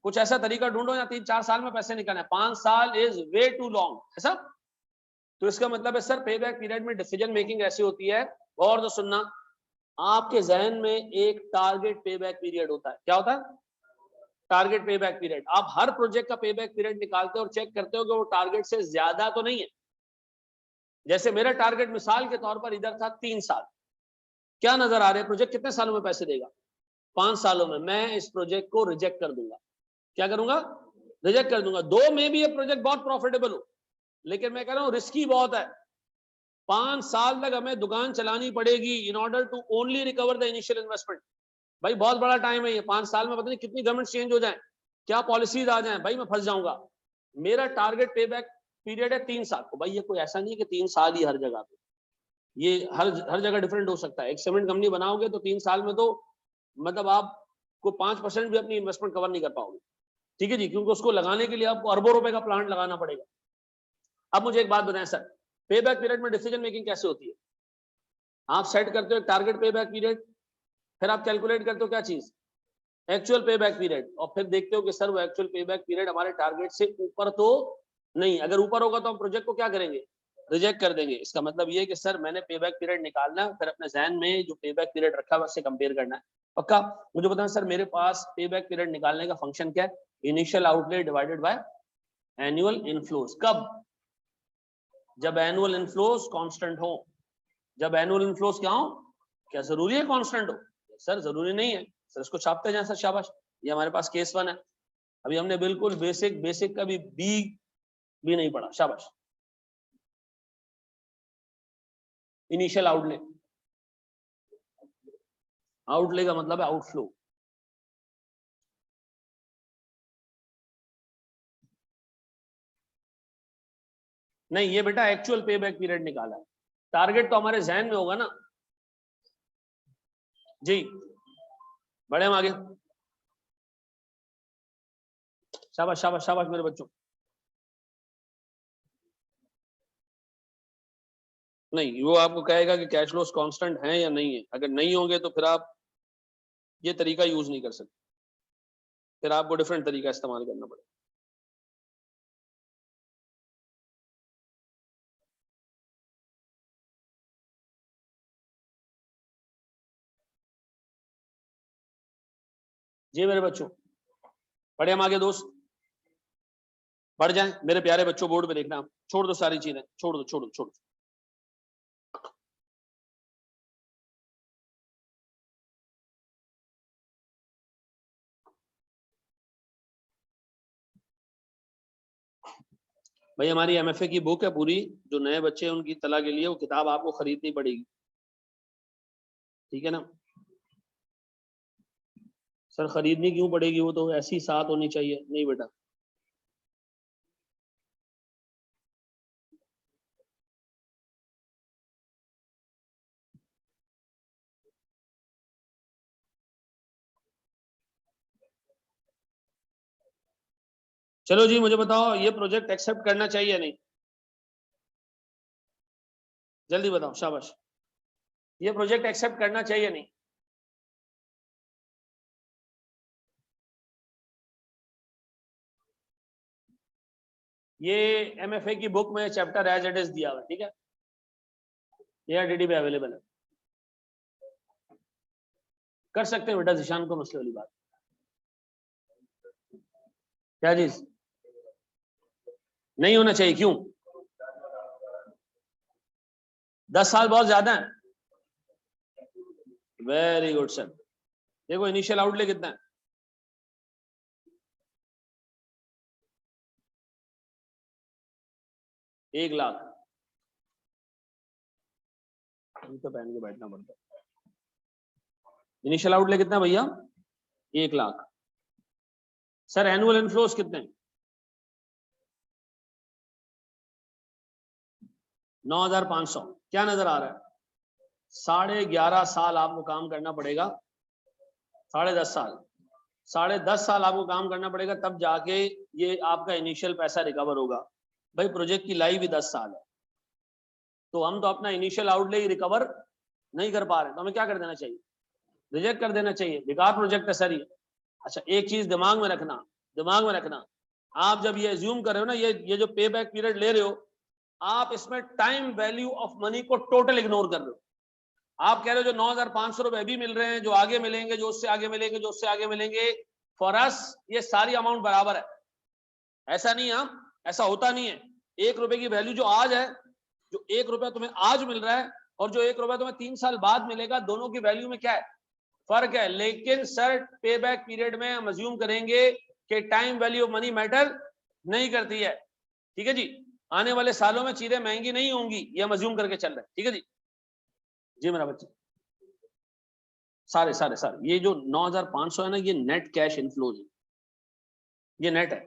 कुछ ऐसा तरीका ढूंढो जहां 3-4 साल में पैसे निकल आए। 5 साल इज वे टू लॉन्ग, ऐसा। तो इसका मतलब है सर पे बैक पीरियड में डिसीजन मेकिंग ऐसी होती है, और तो सुनना, आपके जहन में एक टारगेट पे बैक पीरियड होता है। क्या होता है, टारगेट पे बैक पीरियड। आप हर प्रोजेक्ट का पे बैक पीरियड निकालते हो और चेक करते हो कि वो टारगेट से ज्यादा तो नहीं है। जैसे मेरा टारगेट मिसाल के तौर पर इधर था 3 साल, क्या नजर आ रहे हैं प्रोजेक्ट कितने सालों में पैसे देगा, 5 सालों में। मैं इस प्रोजेक्ट को रिजेक्ट कर दूंगा, क्या करूंगा, रिजेक्ट कर दूंगा। दो में भी ये प्रोजेक्ट बहुत प्रॉफिटेबल हो, लेकिन मैं कह रहा हूं रिस्की बहुत है। 5 साल तक हमें दुकान चलानी पड़ेगी in order to only recover the initial investment. भाई बहुत बड़ा टाइम है ये, 5 साल में पता नहीं कितनी गवर्नमेंट चेंज हो जाए, क्या पॉलिसीज आ जाए, भाई मैं फंस जाऊंगा। मेरा टारगेट पे बैक पीरियड है 3 साल को। भाई ये कोई ऐसा नहीं है कि 3 साल ही हर जगह पे, ये हर जगह डिफरेंट हो सकता है। एक सीमेंट कंपनी बनाओगे तो 3 साल में तो मतलब आपको 5% भी अपनी इन्वेस्टमेंट कवर नहीं कर पाओगे। ठीक है जी, क्योंकि उसको लगाने के लिए आपको अरबों रुपए का प्लांट लगाना पड़ेगा। अब मुझे एक बात बताएं सर, पे बैक पीरियड में डिसीजन मेकिंग कैसे होती है। आप सेट करते हो एक टारगेट पे बैक पीरियड, फिर आप कैलकुलेट करते हो क्या चीज, एक्चुअल पे बैक पीरियड, और फिर देखते हो कि सर वो एक्चुअल पे बैक पीरियड हमारे टारगेट से ऊपर तो नहीं। अगर ऊपर होगा तो हम प्रोजेक्ट को क्या करेंगे, रिजेक्ट कर देंगे। इसका मतलब ये है कि सर मैंने पे बैक पीरियड निकालना है, फिर अपने जहन में जो पे बैक पीरियड रखा है उससे कंपेयर करना है। पक्का। मुझे बताएं सर, मेरे पास पे बैक पीरियड निकालने का फंक्शन क्या है, initial outlet divided by annual inflows. कब, जब एनुअल इनफ्लोज कांस्टेंट हो। जब एनुअल इनफ्लोज क्या हो, क्या जरूरी है कांस्टेंट हो, सर जरूरी नहीं है। सर इसको छापते जाए सर, शाबाश। ये हमारे पास केस 1 है, अभी हमने बिल्कुल बेसिक का भी बी नहीं पढ़ा, शाबाश। इनिशियल आउटले, आउटले का मतलब है आउटफ्लो। नहीं ये बेटा एक्चुअल पे बैक पीरियड निकाला है, टारगेट तो हमारे जहन में होगा ना जी। बढ़े हम आगे, शाबाश शाबाश शाबाश मेरे बच्चों। नहीं, वो आपको कहेगा कि कैश फ्लोस कांस्टेंट हैं या नहीं है। अगर नहीं होंगे तो फिर आप ये तरीका यूज नहीं कर सकते, फिर आपको डिफरेंट तरीका इस्तेमाल करना पड़ेगा। जी मेरे बच्चों, पढ़े हम आगे दोस्त, बढ़ जाएं मेरे प्यारे बच्चों। बोर्ड पे देखना, छोड़ दो सारी चीजें, छोड़ दो छोड़ दो छोड़ दो। भाई हमारी एमएफए की बुक है पूरी, जो नए बच्चे हैं उनकी तला के लिए वो किताब आपको खरीदनी पड़ेगी, ठीक है ना। सर खरीदनी क्यों पड़ेगी, वो तो ऐसी साथ होनी चाहिए। नहीं बेटा, चलो जी मुझे बताओ, ये प्रोजेक्ट एक्सेप्ट करना चाहिए या नहीं, जल्दी बताओ, शाबाश। ये प्रोजेक्ट एक्सेप्ट करना चाहिए या नहीं? ये एमएफए की बुक में चैप्टर एज इट इज दिया हुआ है, ठीक है, ये आरडीडी पे अवेलेबल है, कर सकते हैं बेटा जिशान को, मसले वाली बात। क्या चीज नहीं होना चाहिए, क्यों? 10 साल बहुत ज्यादा है। Very good sir. देखो इनिशियल आउटले कितना है, 1 लाख। तो पहन के बैठना पड़ता है। इनिशियल आउटले कितना है भैया? 1 लाख। सर एनुअल इनफ्लोस कितने हैं? 9,500। क्या नजर आ रहा है? 11.5 साल आपको काम करना पड़ेगा, 10.5 साल, 10.5 साल आपको काम करना पड़ेगा, तब जाके ये आपका इनिशियल पैसा रिकवर होगा। भाई प्रोजेक्ट की लाइफ ही 10 साल है, तो हम तो अपना इनिशियल आउटले ही रिकवर नहीं कर पा रहे, तो हमें क्या कर देना चाहिए? रिजेक्ट कर देना चाहिए, बेकार प्रोजेक्ट है सर ये। अच्छा एक चीज दिमाग में रखना, दिमाग में रखना, आप जब ये एज्यूम कर रहे हो ना, ये जो पे बैक पीरियड ले रहे हो, आप इसमें टाइम वैल्यू ऑफ मनी को टोटल इग्नोर कर रहे हो। आप कह रहे हो जो 9,500 रुपए भी मिल रहे हैं, जो आगे मिलेंगे, जो उससे आगे मिलेंगे, जो उससे आगे मिलेंगे, फॉर अस ये सारी अमाउंट बराबर है। ऐसा नहीं है, ऐसा होता नहीं है। 1 रुपए की वैल्यू जो आज है, जो 1 रुपया तुम्हें आज मिल रहा है और जो 1 रुपया तुम्हें 3 साल बाद मिलेगा, दोनों की वैल्यू में क्या है? फर्क है। लेकिन सर पे बैक पीरियड में हम अज्यूम करेंगे कि time value of money matter नहीं करती है, ठीक है जी। आने वाले सालों में चीजें महंगी नहीं होंगी, ये हम अज्यूम करके चल रहे हैं, ठीक है जी। जी मेरा बच्चा, सारे सारे सारे ये जो 9,500 है ना, ये नेट कैश इनफ्लोज है, ये नेट है।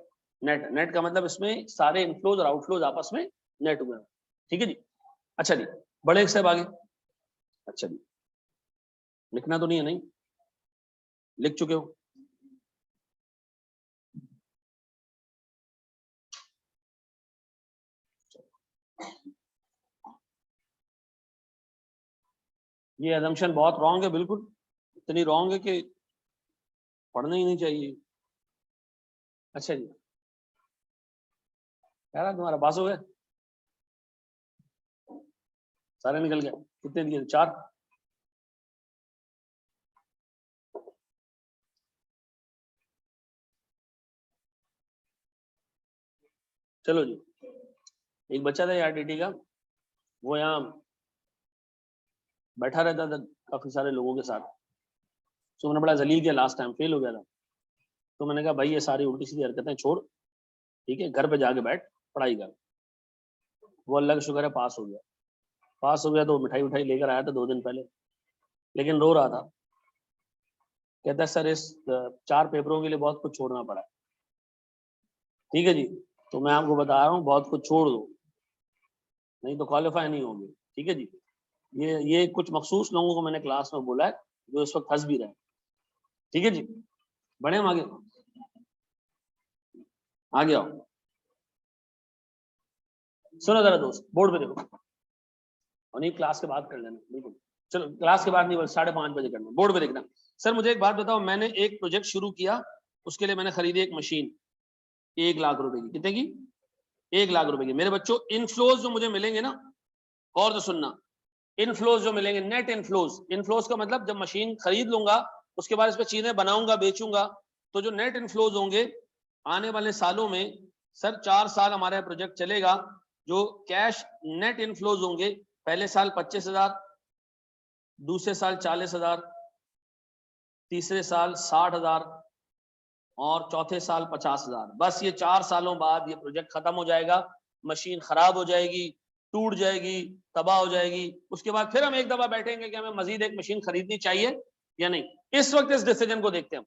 नेट नेट का मतलब इसमें सारे इनफ्लोज और आउटफ्लोज आपस में नेट हुए हैं, ठीक है जी। अच्छा जी, बड़े एक स्टेप आगे। अच्छा जी, लिखना तो नहीं है? नहीं लिख चुके हो? ये अजम्पशन बहुत रॉन्ग है, बिल्कुल इतनी रॉन्ग है कि पढ़ना ही नहीं चाहिए। अच्छा जी, कह रहा तुम्हारा पास हो गया, सारे निकल गए, कितने दिए? 4। चलो जी, एक बच्चा था आरटीटी का, वो यहाँ बैठा रहता था काफी सारे लोगों के साथ, तो मैंने बड़ा जलील किया, लास्ट टाइम फेल हो गया था, तो मैंने कहा भाई ये सारी उल्टी सीधी हरकतें छोड़, ठीक है, घर पे जाके बैठ, पढ़ाई कर। वो अल्लाह का शुक्र है पास हो गया। पास हो गया तो मिठाई उठाई लेकर आया था 2 दिन पहले, लेकिन रो रहा था। कहता है सर इस 4 पेपरों के लिए बहुत कुछ छोड़ना पड़ा है। ठीक है जी, तो मैं आपको बता रहा हूँ बहुत कुछ छोड़ दो, नहीं तो क्वालिफाई नहीं होगी, ठीक है जी। ये कुछ मखसूस लोगों को मैंने क्लास में बोला है, जो इस वक्त हंस भी रहे हैं, ठीक है जी। बढ़े हम आगे, आगे आओ। सुनो जरा दोस्त, बोर्ड पे देखो। और नहीं क्लास के बाद कर लेना बिल्कुल। चलो क्लास के बाद नहीं, 5:30 बजे करना, बोर्ड पे देखना। सर मुझे एक बात बताओ, मैंने एक प्रोजेक्ट शुरू किया, उसके लिए मैंने खरीदी एक मशीन 1 लाख रुपए की। कितने की? 1 लाख रुपए की। मेरे बच्चों इनफ्लोज जो मुझे मिलेंगे ना, और तो सुनना, इनफ्लोज जो मिलेंगे, नेट इनफ्लोज। इनफ्लोज का मतलब जब मशीन खरीद लूंगा उसके बाद इस पर चीजें बनाऊंगा, बेचूंगा, तो जो नेट इनफ्लोज होंगे आने वाले सालों में, सर 4 साल हमारा प्रोजेक्ट चलेगा, जो कैश नेट इनफ्लोज होंगे, पहले साल 25,000, दूसरे साल 40,000, तीसरे साल 60,000 और चौथे साल 50,000। बस ये 4 सालों बाद ये प्रोजेक्ट खत्म हो जाएगा, मशीन खराब हो जाएगी, टूट जाएगी, तबाह हो जाएगी। उसके बाद फिर हम एक दफा बैठेंगे कि हमें मजीद एक मशीन खरीदनी चाहिए या नहीं। इस वक्त इस डिसीजन को देखते हैं।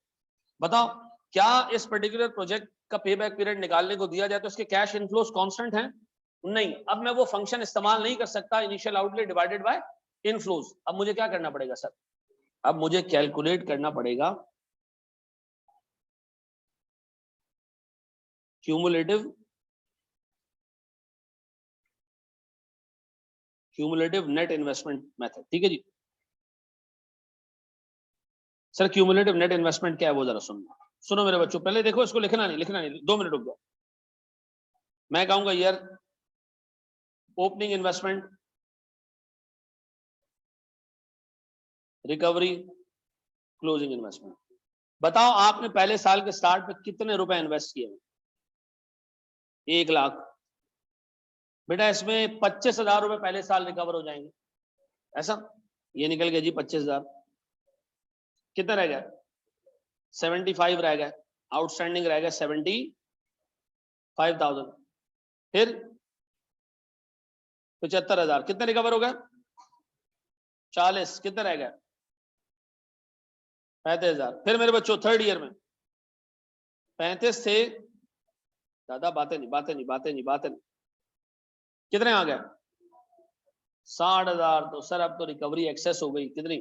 बताओ क्या इस पर्टिकुलर प्रोजेक्ट का पे बैक पीरियड निकालने को दिया जाए तो उसके कैश इनफ्लोस कांस्टेंट हैं? नहीं। अब मैं वो फंक्शन इस्तेमाल नहीं कर सकता, initial outlay divided by inflows. अब मुझे क्या करना पड़ेगा सर? अब मुझे कैलकुलेट करना पड़ेगा क्यूमुलेटिव नेट इन्वेस्टमेंट मेथड। ठीक है जी। सर क्यूमुलेटिव नेट इन्वेस्टमेंट क्या है वो जरा सुनो मेरे बच्चों, पहले देखो इसको, लिखना नहीं, 2 मिनट रुक जाओ। मैं कहूंगा यार opening investment, recovery, closing investment. बताओ आपने पहले साल के स्टार्ट पे कितने रुपए इन्वेस्ट किए? 1 लाख। बेटा इसमें 25,000 रुपए पहले साल रिकवर हो जाएंगे, ऐसा? ये निकल गया जी 25,000। कितना रह गया? 75 रह गया, आउटस्टैंडिंग रह गया 75,000। फिर 75,000 कितने रिकवर हो गए? 40। कितने रह गए? 35,000। फिर मेरे बच्चों थर्ड ईयर में 35 थे, दादा बातें नहीं, कितने आ गए? 60,000। तो सर अब तो रिकवरी एक्सेस हो गई, कितनी?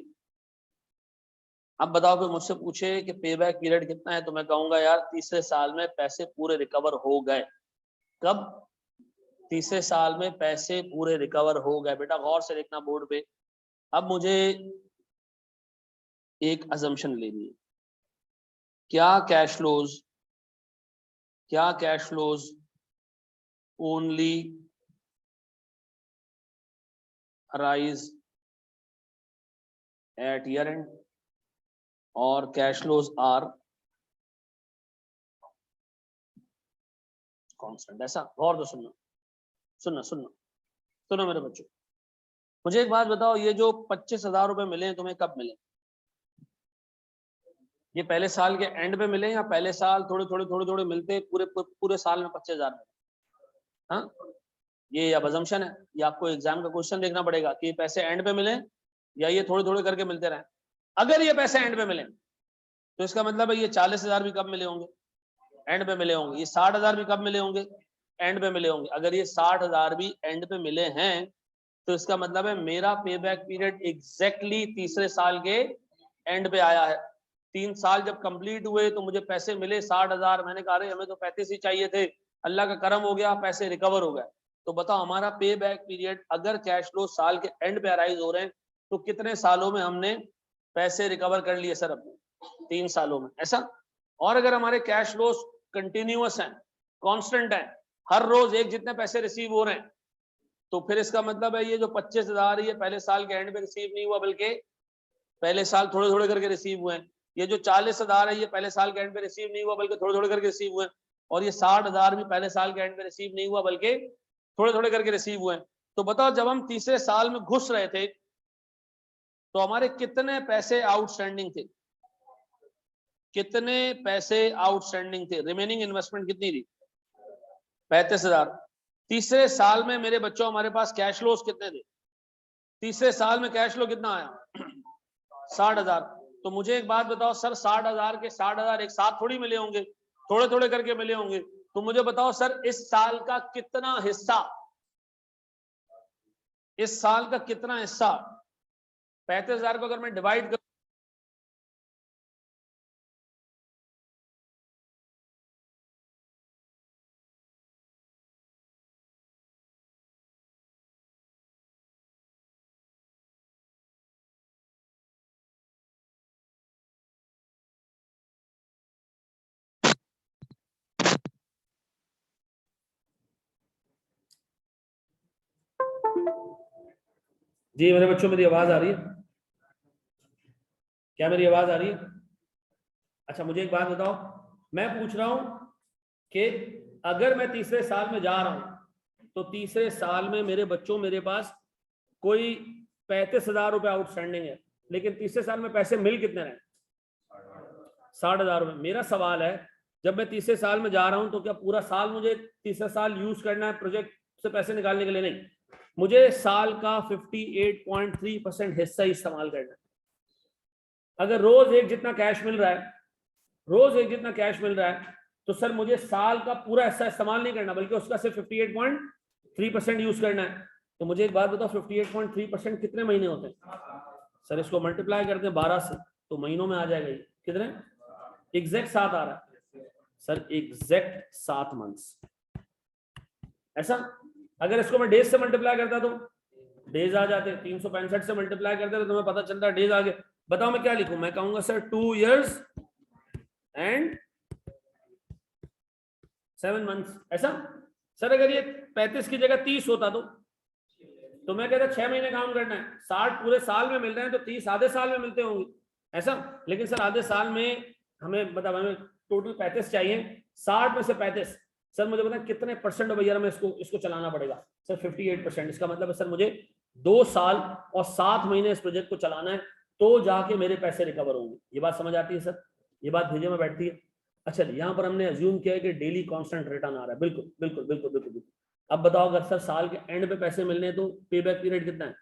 अब बताओ कि मुझसे पूछे कि पे बैक पीरियड कितना है, तो मैं कहूंगा यार तीसरे साल में पैसे पूरे रिकवर हो गए। कब? तीसरे साल में पैसे पूरे रिकवर हो गए। बेटा गौर से देखना बोर्ड पे। अब मुझे एक अजम्पशन लेनी है, क्या cash flows only arise at year and और कैश फ्लोज आर कांस्टेंट। ऐसा? गौर तो सुनो मेरे बच्चों, मुझे एक बात बताओ, ये जो 25,000 रुपए मिले हैं तुम्हें, कब मिले? ये पहले साल के एंड पे मिले या पहले साल थोड़े मिलते पूरे साल में 25,000 मिले? हाँ, ये अब अजम्पशन है, ये आपको एग्जाम का क्वेश्चन देखना पड़ेगा कि ये पैसे एंड पे मिले या ये थोड़े करके मिलते रहे। अगर ये पैसे एंड पे मिले तो इसका मतलब है ये 40,000 भी कब मिले होंगे? एंड पे मिले होंगे। ये 60,000 भी कब मिले होंगे? एंड पे मिले होंगे। अगर ये 60,000 भी एंड पे मिले हैं तो इसका मतलब है मेरा पे बैक पीरियड एग्जैक्टली तीसरे साल के एंड पे आया है। 3 साल जब कंप्लीट हुए तो मुझे पैसे मिले 60,000। मैंने कहा हमें तो 35 ही चाहिए थे, अल्लाह का करम हो गया, पैसे रिकवर हो गए। तो बताओ हमारा पे बैक पीरियड अगर कैश फ्लो साल के एंड पे अराइज हो रहे हैं तो कितने सालों में हमने पैसे रिकवर कर लिए सर अपने? 3 सालों में, ऐसा? और अगर हमारे कैश फ्लोस कंटिन्यूअस हैं, कांस्टेंट हैं, हर रोज एक जितने पैसे रिसीव हो रहे हैं, तो फिर इसका मतलब है ये जो 25,000 ये पहले साल के एंड पे रिसीव नहीं हुआ बल्कि पहले साल थोड़े करके रिसीव हुए हैं। ये जो 40,000 है ये पहले साल के एंड पे रिसीव नहीं हुआ बल्कि थोड़े करके रिसीव हुए हैं। और ये 60,000 भी पहले साल के एंड पे रिसीव नहीं हुआ बल्कि थोड़े करके रिसीव हुए हैं। तो बताओ जब हम तीसरे साल में घुस रहे थे तो हमारे कितने पैसे आउटस्टैंडिंग थे? कितने पैसे आउटस्टैंडिंग थे? रिमेनिंग इन्वेस्टमेंट कितनी थी? 35,000। तीसरे साल में मेरे बच्चों हमारे पास कैश फ्लोस कितने थे? तीसरे साल में कैश फ्लो कितना आया? 60,000। तो मुझे एक बात बताओ सर, 60,000 के 60,000 एक साथ थोड़ी मिले होंगे, थोड़े करके मिले होंगे। तो मुझे बताओ सर इस साल का कितना हिस्सा, 35,000 को अगर मैं डिवाइड करूं जी मेरे बच्चों, मेरी आवाज आ रही है? क्या मेरी आवाज आ रही है? अच्छा मुझे एक बात बताओ, मैं पूछ रहा हूं कि अगर मैं तीसरे साल में जा रहा हूं तो तीसरे साल में मेरे बच्चों मेरे पास कोई 35,000 रुपये आउटस्टैंडिंग है, लेकिन तीसरे साल में पैसे मिल कितने रहे? 60,000 रुपये। मेरा सवाल है, जब मैं तीसरे साल में जा रहा हूं तो क्या पूरा साल मुझे तीसरा साल यूज करना है प्रोजेक्ट से पैसे निकालने के लिए? नहीं, मुझे साल का 58.3% हिस्सा इस्तेमाल करना है। अगर रोज एक जितना कैश मिल रहा है, रोज एक जितना कैश मिल रहा है, तो सर मुझे साल का पूरा हिस्सा इस्तेमाल नहीं करना, बल्कि उसका सिर्फ 58.3% यूज करना है। तो मुझे एक बात बताओ, 58.3% कितने महीने होते हैं? सर इसको मल्टीप्लाई करते हैं 12 से, तो महीनों में आ जाएगा ये कितने? एग्जैक्ट 7 आ रहा है सर, एग्जैक्ट 7 मंथ्स। ऐसा अगर इसको मैं डेज से मल्टीप्लाई करता तो डेज आ जाते, 365 से मल्टीप्लाई करते तो तुम्हें पता चलता डेज आ गए। बताओ मैं क्या लिखूं? मैं कहूंगा सर 2 years and 7 months। ऐसा सर अगर ये 35 की जगह 30 होता तो मैं कहता 6 महीने काम करना है, 60 पूरे साल में मिल रहे हैं तो 30 आधे साल में मिलते होंगे। ऐसा लेकिन सर आधे साल में हमें मतलब हमें टोटल 35 चाहिए, 60 में से 35, सर मुझे पता कितने परसेंट भैया में इसको चलाना पड़ेगा? सर 58%। इसका मतलब है सर मुझे 2 साल और 7 महीने इस प्रोजेक्ट को चलाना है, तो जाके मेरे पैसे रिकवर होंगे। ये बात समझ आती है सर? ये बात भेजे में बैठती है? अच्छा यहाँ पर हमने अज्यूम किया है कि डेली कांस्टेंट रिटर्न आ रहा है। बिल्कुल बिल्कुल बिल्कुल बिल्कुल बिल्कुल। अब बताओ अगर सर साल के एंड पे पैसे मिलने हैं तो पे बैक पीरियड कितना है?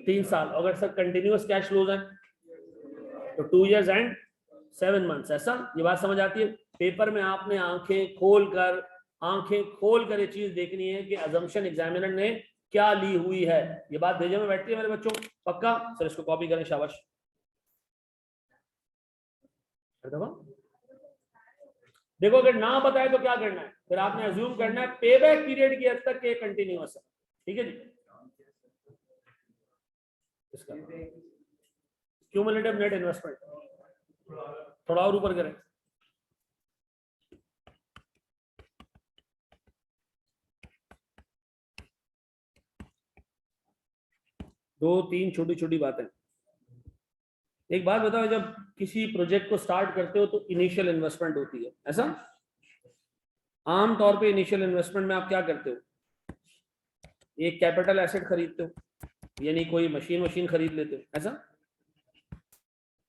3 साल। अगर सर कंटिन्यूअस कैश फ्लोज है तो 2 years and 7 months। ऐसा ये बात समझ आती है? पेपर में आपने आंखें खोल कर ये चीज देखनी है कि अजम्पशन एग्जामिनर ने क्या ली हुई है। ये बात भेजे में बैठती है मेरे बच्चों? पक्का? सर इसको कॉपी करें, शाबाश। देखो अगर ना बताए तो क्या करना है, फिर आपने अज्यूम करना है पे बैक पीरियड की हद तक के कंटिन्यूअस है। ठीक है जी? इसका क्यूमुलेटिव नेट इन्वेस्टमेंट थोड़ा और ऊपर करें। दो तीन छोटी छोटी बातें। एक बात बताओ, जब किसी प्रोजेक्ट को स्टार्ट करते हो तो इनिशियल इन्वेस्टमेंट होती है। ऐसा आम तौर पे इनिशियल इन्वेस्टमेंट में आप क्या करते हो? एक कैपिटल एसेट खरीदते हो, यानी कोई मशीन खरीद लेते हो। ऐसा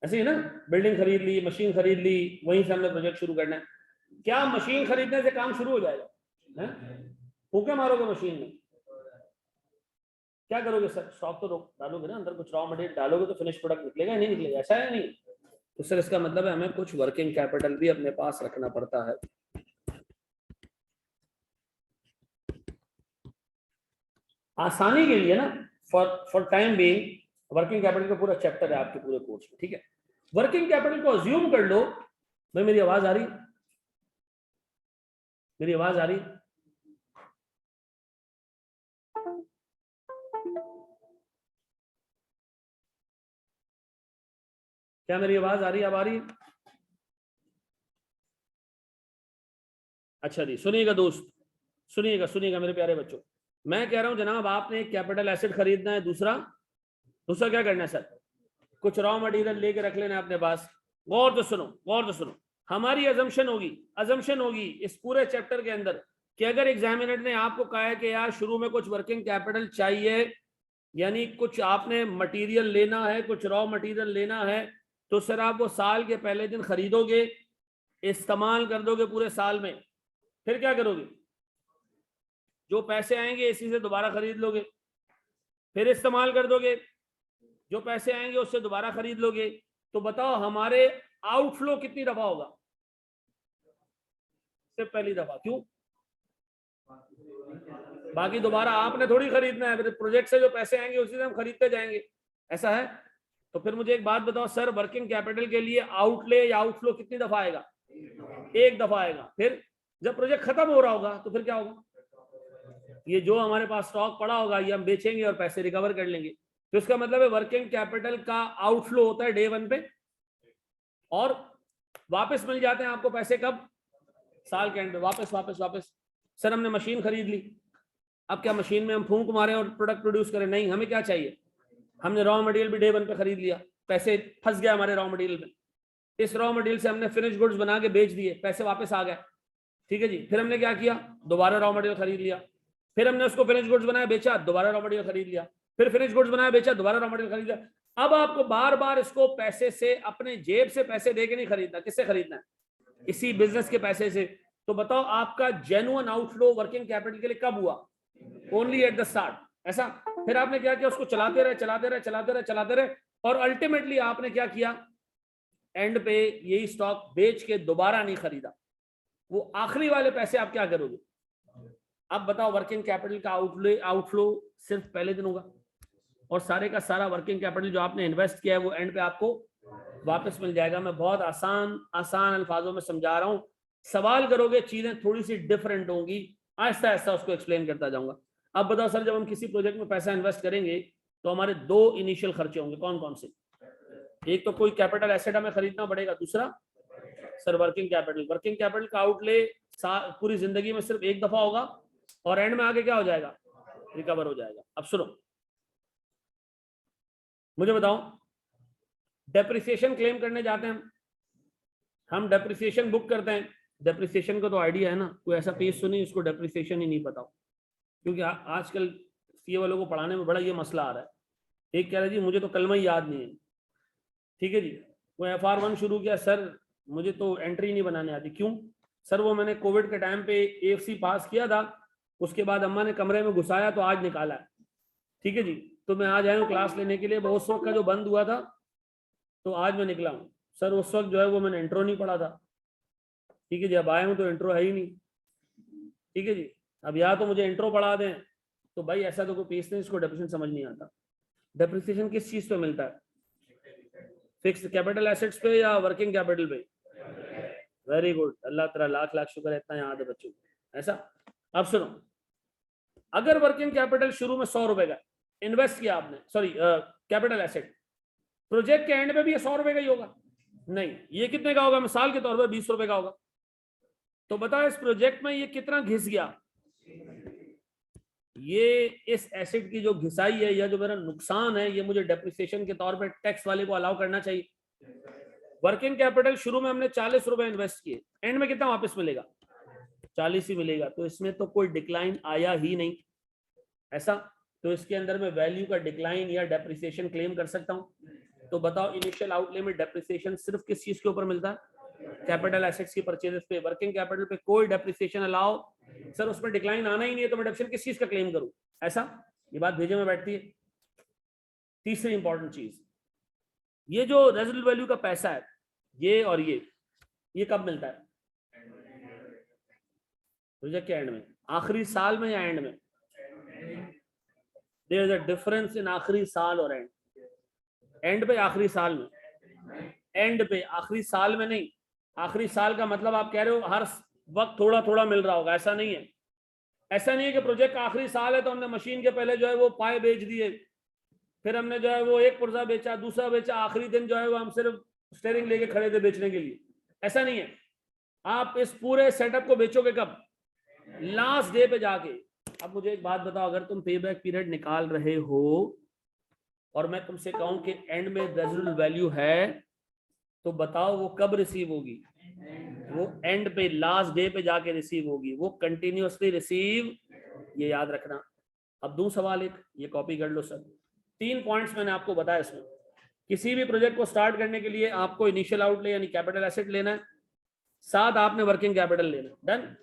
ऐसे ही ना, बिल्डिंग खरीद ली, मशीन खरीद ली, वहीं से हमने प्रोजेक्ट शुरू करना है। क्या मशीन खरीदने से काम शुरू हो जाएगा? फूके मारोगे मशीन में? क्या करोगे सर? स्टॉक तो डालोगे ना अंदर, कुछ रॉ मटेरियल डालोगे तो फिनिश प्रोडक्ट निकलेगा, नहीं निकलेगा? ऐसा है नहीं? तो सर इसका मतलब है हमें कुछ वर्किंग कैपिटल भी अपने पास रखना पड़ता है। आसानी के लिए ना, for time being working capital का पूरा चैप्टर है आपके पूरे कोर्स में। ठीक है, वर्किंग कैपिटल को अज्यूम कर लो। भाई मेरी आवाज आ रही? मेरी आवाज आ रही? क्या मेरी आवाज आ रही? अब आ रही? अच्छा जी, सुनिएगा दोस्त, सुनिएगा मेरे प्यारे बच्चों। मैं कह रहा हूं जनाब, आपने एक कैपिटल एसेट खरीदना है, दूसरा क्या करना है सर? कुछ रॉ मटेरियल लेके रख लेना अपने पास। गौर तो सुनो, हमारी अजम्पशन होगी इस पूरे चैप्टर के अंदर कि अगर एग्जामिनर ने आपको कहा है कि यार शुरू में कुछ वर्किंग कैपिटल चाहिए, यानी कुछ आपने मटेरियल लेना है, कुछ रॉ मटेरियल लेना है, तो सर आप वो साल के पहले दिन खरीदोगे, इस्तेमाल कर दोगे पूरे साल में, फिर क्या करोगे? जो पैसे आएंगे इसी से दोबारा खरीद लोगे, फिर इस्तेमाल कर दोगे, जो पैसे आएंगे उससे दोबारा खरीद लोगे। तो बताओ हमारे आउटफ्लो कितनी दफा होगा? सिर्फ पहली दफा। क्यों? बाकी दोबारा आपने थोड़ी खरीदना है, फिर प्रोजेक्ट से जो पैसे आएंगे उसी से हम खरीदते जाएंगे। ऐसा है? तो फिर मुझे एक बात बताओ सर, वर्किंग कैपिटल के लिए आउटले या आउटफ्लो कितनी दफा आएगा? एक दफा आएगा। फिर जब प्रोजेक्ट खत्म हो रहा होगा तो फिर क्या होगा? ये जो हमारे पास स्टॉक पड़ा होगा ये हम बेचेंगे और पैसे रिकवर कर लेंगे। तो इसका मतलब है वर्किंग कैपिटल का आउटफ्लो होता है डे 1 पे, और वापस मिल जाते हैं आपको पैसे कब? साल के एंड पे। वापस सर हमने मशीन खरीद ली, अब क्या मशीन में हम फूंक मारे और प्रोडक्ट प्रोड्यूस करें? नहीं, हमें क्या चाहिए? हमने रॉ मटेरियल भी डे 1 पे खरीद लिया, पैसे फंस गया हमारे रॉ मटेरियल में, इस रॉ मटेरियल से हमने फिनिश गुड्स बना के बेच दिए, पैसे वापस आ गए, ठीक है जी। फिर हमने क्या किया, दोबारा रॉ मटेरियल खरीद लिया, फिर हमने उसको फिनिश गुड्स बनाया बेचा, दोबारा रॉ मटेरियल खरीद लिया, फिर फिनिश गुड्स बनाया बेचा, दोबारा रॉ मटेरियल खरीद लिया। अब आपको बार बार इसको पैसे से, अपने जेब से पैसे देके नहीं खरीदना, किससे खरीदना है, इसी बिजनेस के पैसे से। तो बताओ आपका जेन्युइन आउटफ्लो वर्किंग कैपिटल के लिए कब हुआ, ओनली एट द स्टार्ट, ऐसा। फिर आपने क्या किया, उसको चलाते रहे चलाते रहे चलाते रहे चलाते रहे, और अल्टीमेटली आपने क्या किया, एंड पे यही स्टॉक बेच के दोबारा नहीं खरीदा, वो आखिरी वाले पैसे आप क्या करोगे। अब बताओ वर्किंग कैपिटल का आउटफ्लो सिर्फ पहले दिन होगा, और सारे का सारा वर्किंग कैपिटल जो आपने इन्वेस्ट किया है वो एंड पे आपको वापस मिल जाएगा। मैं बहुत आसान अल्फाजों में समझा रहा हूं, सवाल करोगे चीजें थोड़ी सी डिफरेंट होंगी, आहिस्ता आहिस्ता उसको एक्सप्लेन करता जाऊंगा। अब बताओ सर, जब हम किसी प्रोजेक्ट में पैसा इन्वेस्ट करेंगे तो हमारे 2 इनिशियल खर्चे होंगे, कौन कौन से, एक तो कोई कैपिटल एसेट हमें खरीदना पड़ेगा, दूसरा sir working capital. Working capital का आउटले पूरी जिंदगी में सिर्फ एक दफा होगा, और एंड में आगे क्या हो जाएगा, रिकवर हो जाएगा। अब सुनो, मुझे बताओ, डेप्रिसिएशन क्लेम करने जाते हैं हम डेप्रिसिएशन बुक करते हैं, डेप्रिसिएशन का तो आइडिया है ना, कोई ऐसा पेज तो नहीं उसको डेप्रिसिएशन ही नहीं पता हो, क्योंकि आजकल सीए वालों को पढ़ाने में बड़ा ये मसला आ रहा है। एक कह रहा है जी मुझे तो कलमा ही याद नहीं है, ठीक है जी, वो FR1 शुरू किया, सर मुझे तो एंट्री नहीं बनाने आती, क्यों सर, वो मैंने कोविड के टाइम पे AFC पास किया था, उसके बाद अम्मा ने कमरे में घुसाया तो आज निकाला है, ठीक है जी, तो मैं आज आया हूँ क्लास लेने के लिए, उस वक्त का जो बंद हुआ था तो आज मैं निकला हूँ, सर उस वक्त जो है वो मैंने इंट्रो नहीं पढ़ा था, ठीक है जी, अब आया हूँ तो इंट्रो है ही नहीं, ठीक है जी, अब या तो मुझे इंट्रो पढ़ा दें, तो भाई ऐसा तो कोई पेश नहीं, इसको डेप्रिसिएशन समझ नहीं आता। डेप्रिसिएशन किस चीज पे मिलता है, फिक्स्ड कैपिटल एसेट्स पे या वर्किंग कैपिटल पे, वेरी गुड, अल्लाह तेरा लाख लाख शुक्र है, इतना याद है बच्चों को, ऐसा। अब सुनो, अगर वर्किंग कैपिटल शुरू में 100 रुपए का इन्वेस्ट किया आपने, सॉरी कैपिटल एसेट, प्रोजेक्ट के एंड पे भी ये 100 रुपए का ही होगा, नहीं ये कितने का होगा, मिसाल के तौर पर 20 रुपए का होगा। तो बताओ इस प्रोजेक्ट में ये कितना घिस गया, ये इस एसेट की जो घिसाई है या जो मेरा नुकसान है, ये मुझे डेप्रिसिएशन के तौर पे टैक्स वाले को अलाउ करना चाहिए। वर्किंग कैपिटल शुरू में हमने 40 रुपए इन्वेस्ट किए, एंड में कितना वापस मिलेगा, 40 ही मिलेगा, तो इसमें तो कोई डिक्लाइन आया ही नहीं, ऐसा। तो इसके अंदर मैं वैल्यू का डिक्लाइन या डेप्रिसिएशन क्लेम कर सकता हूं। तो बताओ इनिशियल आउटले में डेप्रिसिएशन सिर्फ किस चीज के ऊपर मिलता है, कैपिटल एसेट्स की परचेजेस पे। वर्किंग कैपिटल पे कोई डेप्रिसिएशन अलाउ, सर उसमें डिक्लाइन आना ही नहीं है तो मैं डेप्रिसिएशन किस चीज का क्लेम करूं, ऐसा। ये बात भेजे में बैठती है। तीसरी इंपॉर्टेंट चीज, ये जो रेजिडुअल वैल्यू का पैसा है, ये और ये कब मिलता है, प्रोजेक्ट के एंड में, आखिरी साल में या एंड में, there is a difference in आखिरी साल और एंड पे आखिरी साल में, एंड पे आखिरी साल में नहीं। आखिरी साल का मतलब आप कह रहे हो हर वक्त थोड़ा थोड़ा मिल रहा होगा, ऐसा नहीं है। ऐसा नहीं है कि प्रोजेक्ट का आखिरी साल है तो हमने मशीन के पहले जो है वो पाए बेच दिए, फिर हमने जो है वो एक पुर्जा बेचा, दूसरा बेचा, आखिरी दिन जो है वो हम सिर्फ स्टेयरिंग लेके खड़े थे बेचने के लिए, ऐसा नहीं है। आप इस पूरे सेटअप को बेचोगे कब, लास्ट डे पे जाके। अब मुझे एक बात बताओ, अगर तुम पे बैक पीरियड निकाल रहे हो और मैं तुमसे कहूं कि एंड में रेजिडुअल वैल्यू है, तो बताओ वो कब रिसीव होगी, वो एंड पे लास्ट डे पे जाके रिसीव होगी, वो कंटिन्यूअसली रिसीव, ये याद रखना। अब दूं सवाल एक, ये कॉपी कर लो सर। 3 पॉइंट्स मैंने आपको बताया इसमें। किसी भी प्रोजेक्ट को स्टार्ट करने के लिए आपको इनिशियल आउटले यानी कैपिटल एसेट लेना है, साथ आपने वर्किंग कैपिटल लेना, डन।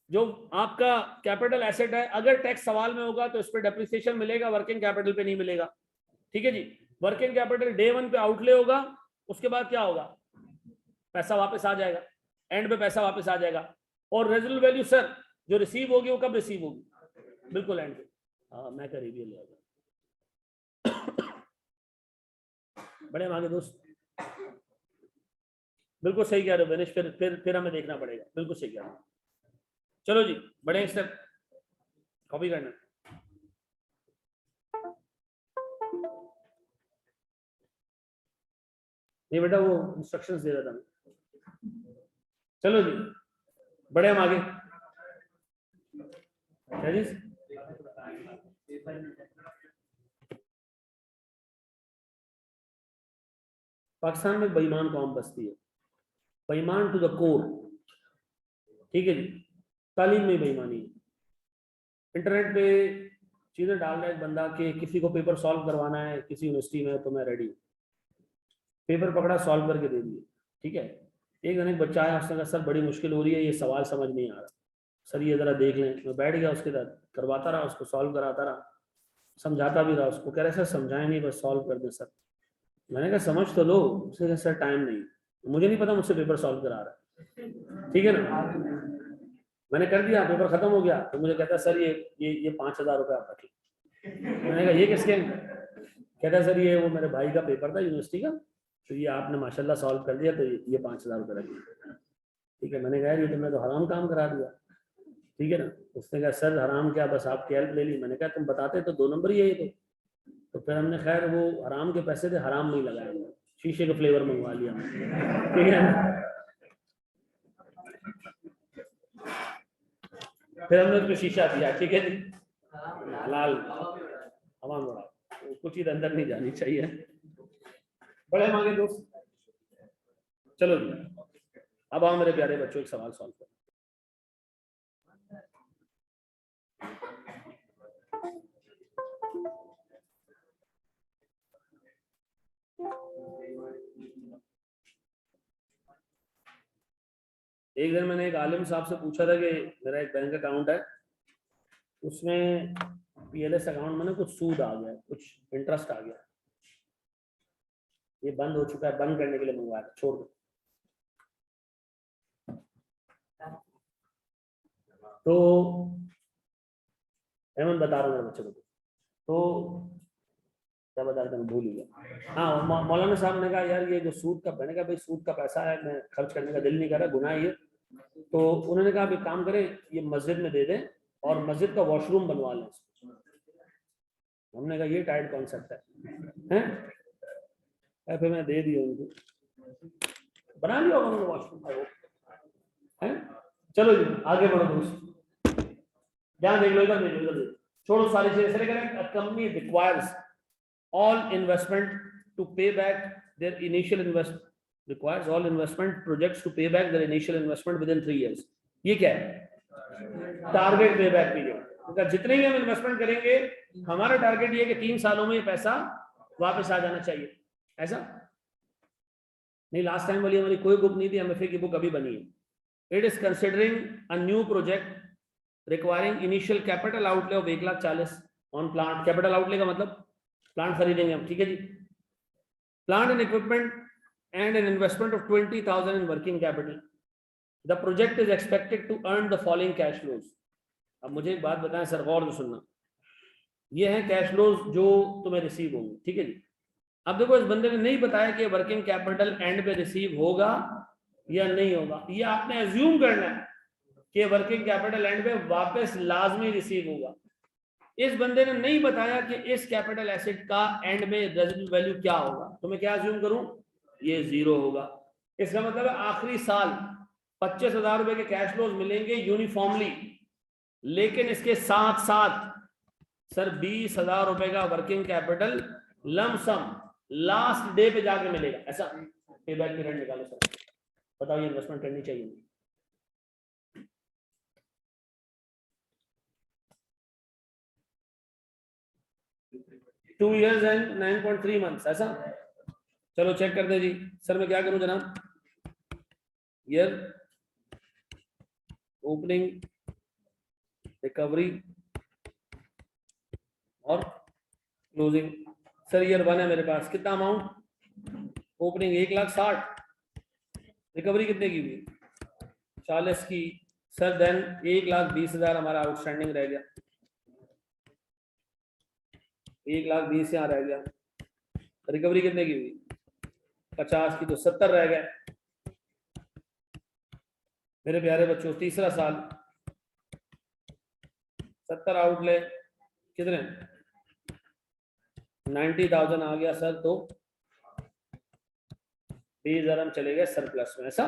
जो आपका कैपिटल एसेट है, अगर टैक्स सवाल में होगा तो इस पर डेप्रिसिएशन मिलेगा, वर्किंग कैपिटल पे नहीं मिलेगा, ठीक है जी। वर्किंग कैपिटल डे 1 पे आउटले होगा, उसके बाद क्या होगा, पैसा वापस आ जाएगा, एंड पे पैसा वापस आ जाएगा। और रेजिडुअल वैल्यू सर जो रिसीव होगी वो कब रिसीव होगी, बिल्कुल एंड पे। हाँ मैं करीब ले आऊंगा बड़े मांगे दोस्त, बिल्कुल सही कह रहे हो बेनिश, फिर हमें देखना पड़ेगा, बिल्कुल सही कह रहे हो। चलो जी बड़े स्टेप कॉपी करना। नहीं बेटा वो इंस्ट्रक्शंस दे रहा था मैं। चलो जी बड़े हम आगे, पाकिस्तान में बेईमान कौम बसती है, बेईमान टू द कोर, ठीक है जी। तालीम में बेईमानी है। इंटरनेट पे चीजें डाल रहा है एक बंदा कि किसी को पेपर सॉल्व करवाना है किसी यूनिवर्सिटी में, तो मैं रेडी हूँ। पेपर पकड़ा, सॉल्व करके दे दिए, ठीक है। एक दिन एक बच्चा आया, उसने कहा सर बड़ी मुश्किल हो रही है, ये सवाल समझ नहीं आ रहा, सर ये जरा देख लें। मैं बैठ गया उसके साथ, करवाता रहा उसको, सॉल्व कराता रहा, समझाता भी रहा उसको। कह रहे सर समझाएं नहीं, बस सॉल्व कर दें सर। मैंने कहा समझ तो लो। उसने कहा सर टाइम नहीं, मुझे नहीं पता मुझसे पेपर सॉल्व करा रहा है, ठीक है ना। मैंने कर दिया, पेपर खत्म हो गया, तो मुझे कहता सर ये 5,000 रुपये आप रखिए। मैंने कहा ये किसके? कहता सर ये वो मेरे भाई का पेपर था यूनिवर्सिटी का, तो ये आपने माशाल्लाह सॉल्व कर दिया, तो ये 5,000 रुपये रखिए, ठीक है। मैंने कहा ये तुमने तो हराम काम करा दिया, ठीक है ना। उसने कहा सर हराम क्या, बस आपकी हेल्प ले ली। मैंने कहा तुम बताते तो 2 नंबर ही है ये तो फिर हमने खैर वो हराम के पैसे थे, हराम नहीं लगाए, शीशे का फ्लेवर मंगवा लिया, ठीक है। फिर हमने उसको शीशा दिया, ठीक है जी, हलाल हवा में उड़ा, कुछ चीज अंदर नहीं जानी चाहिए। बड़े मांगे दोस्त। चलो जी, अब आओ मेरे प्यारे बच्चों, एक सवाल सॉल्व करो। एक दिन मैंने एक आलिम साहब से पूछा था कि मेरा एक बैंक अकाउंट है, उसमें पीएलएस अकाउंट में ना कुछ सूद आ गया, कुछ इंटरेस्ट आ गया, ये बंद हो चुका है, बंद करने के लिए मंगवाया, छोड़ दो। तो अहमद बता रहा हूँ मेरे बच्चे को, तो क्या बता रहा था मैं भूल गया। हाँ, मौलाना साहब ने कहा यार ये जो सूद का, मैंने कहा भाई सूद का पैसा है, मैं खर्च करने का दिल नहीं कर रहा, गुनाह ये। तो उन्होंने कहा एक काम करें, ये मस्जिद में दे दें और मस्जिद का वॉशरूम बनवा लें। हमने कहा ये टाइट कॉन्सेप्ट है। फिर मैं दे दिया उनको, बना लिया उन्होंने वॉशरूम है। चलो जी आगे बढ़ो दोस्त, ध्यान देख लो, इधर देख लो, इधर छोड़ो सारी चीजें। Company requires all investment to pay back their initial investment, requires all investment projects to pay back their initial investment within 3 years। ये क्या है? टारगेट पे बैक पीरियड। जितने भी हम इन्वेस्टमेंट करेंगे, हमारा टारगेट ये है कि 3 सालों में ये पैसा वापस आ जाना चाहिए, ऐसा नहीं। लास्ट टाइम वाली हमारी कोई बुक नहीं थी, एमएफए की बुक अभी बनी है। It is considering a new project requiring initial capital outlay of 1,40,000 on plant. Capital outlay का मतलब प्लांट खरीदेंगे हम, ठीक है जी। Plant and equipment and an investment of 20,000 in working capital. The project is expected to earn the following cash flows. अब मुझे एक बात बताएं सर, गौर से सुनना, ये है कैश फ्लोज जो तुम्हें रिसीव होंगे, ठीक है जी। अब देखो इस बंदे ने नहीं बताया कि वर्किंग कैपिटल एंड पे रिसीव होगा या नहीं होगा, ये आपने एज्यूम करना है कि वर्किंग कैपिटल एंड पे वापस लाजमी रिसीव होगा। इस बंदे ने नहीं बताया कि इस कैपिटल एसेट का एंड में रेजिडुअल वैल्यू क्या होगा, तो मैं क्या अज्यूम करूं, ये 0 होगा। इसका मतलब है आखिरी साल 25,000 रुपए के कैश फ्लोज मिलेंगे यूनिफॉर्मली, लेकिन इसके साथ साथ सर 20,000 रुपए का working capital lump sum last day पे जाके मिलेगा, ऐसा। पे बैक पीरियड निकालो सर, बताओ ये इन्वेस्टमेंट करनी चाहिए? 2 years and 9.3 months, ऐसा। चलो चेक कर दे जी। सर मैं क्या करूं जनाब? ईयर ओपनिंग, रिकवरी और क्लोजिंग। सर ईयर 1 है मेरे पास, कितना अमाउंट? ओपनिंग 1,60,000, रिकवरी कितने की हुई? 40 की। सर देन 1,20,000 हमारा आउटस्टैंडिंग रह गया, 1,20,000 यहाँ रह गया। रिकवरी कितने की हुई? 50 की, तो 70 रह गए। मेरे प्यारे बच्चों तीसरा साल, 70 आउटले कितने? 90,000 आ गया सर, तो 20,000 हम चले गए सरप्लस में, ऐसा।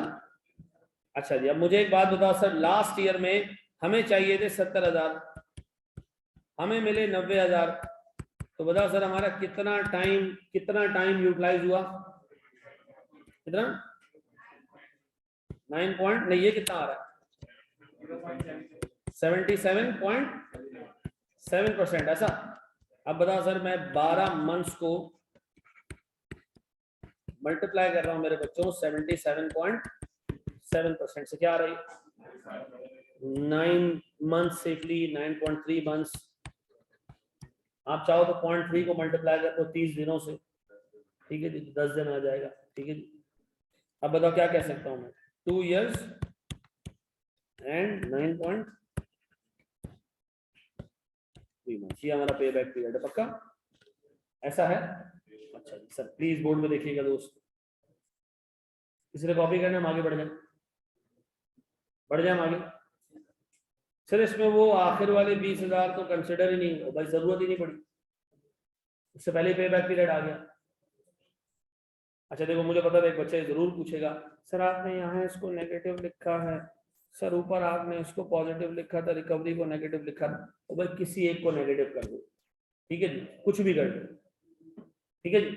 अच्छा जी, अब मुझे एक बात बताओ सर, लास्ट ईयर में हमें चाहिए थे 70,000, हमें मिले 90,000, तो बताओ सर हमारा कितना टाइम यूटिलाइज हुआ? कितना 9 पॉइंट नहीं, ये कितना आ रहा है 77.7%, ऐसा। अब बताओ सर, मैं 12 मंथ्स को मल्टीप्लाई कर रहा हूं मेरे बच्चों 77.7% से, क्या आ रही 9 मंथ्स सेफली 9.3 मंथ्स। आप चाहो तो 0.3 को मल्टीप्लाई कर दो 30 दिनों से, ठीक है जी, 10 दिन आ जाएगा, ठीक है जी। अब बताओ क्या कह सकता हूं मैं, 2 years एंड 9.3 मंथ्स, ये हमारा पे बैक पीरियड है, पक्का ऐसा है। अच्छा जी सर, प्लीज बोर्ड में देखिएगा दोस्त, किसी ने कॉपी करना, हम आगे बढ़ जाए, बढ़ जाए आगे। सर इसमें वो आखिर वाले 20,000 तो कंसिडर ही नहीं हो भाई, जरूरत ही नहीं पड़ी, उससे पहले पे बैक पीरियड आ गया। अच्छा देखो, मुझे पता था एक बच्चा जरूर पूछेगा, सर आपने यहाँ इसको नेगेटिव लिखा है, सर ऊपर आपने इसको पॉजिटिव लिखा था, रिकवरी को नेगेटिव लिखा था, तो भाई किसी एक को नेगेटिव कर दो, ठीक है जी, कुछ भी कर दो, ठीक है जी।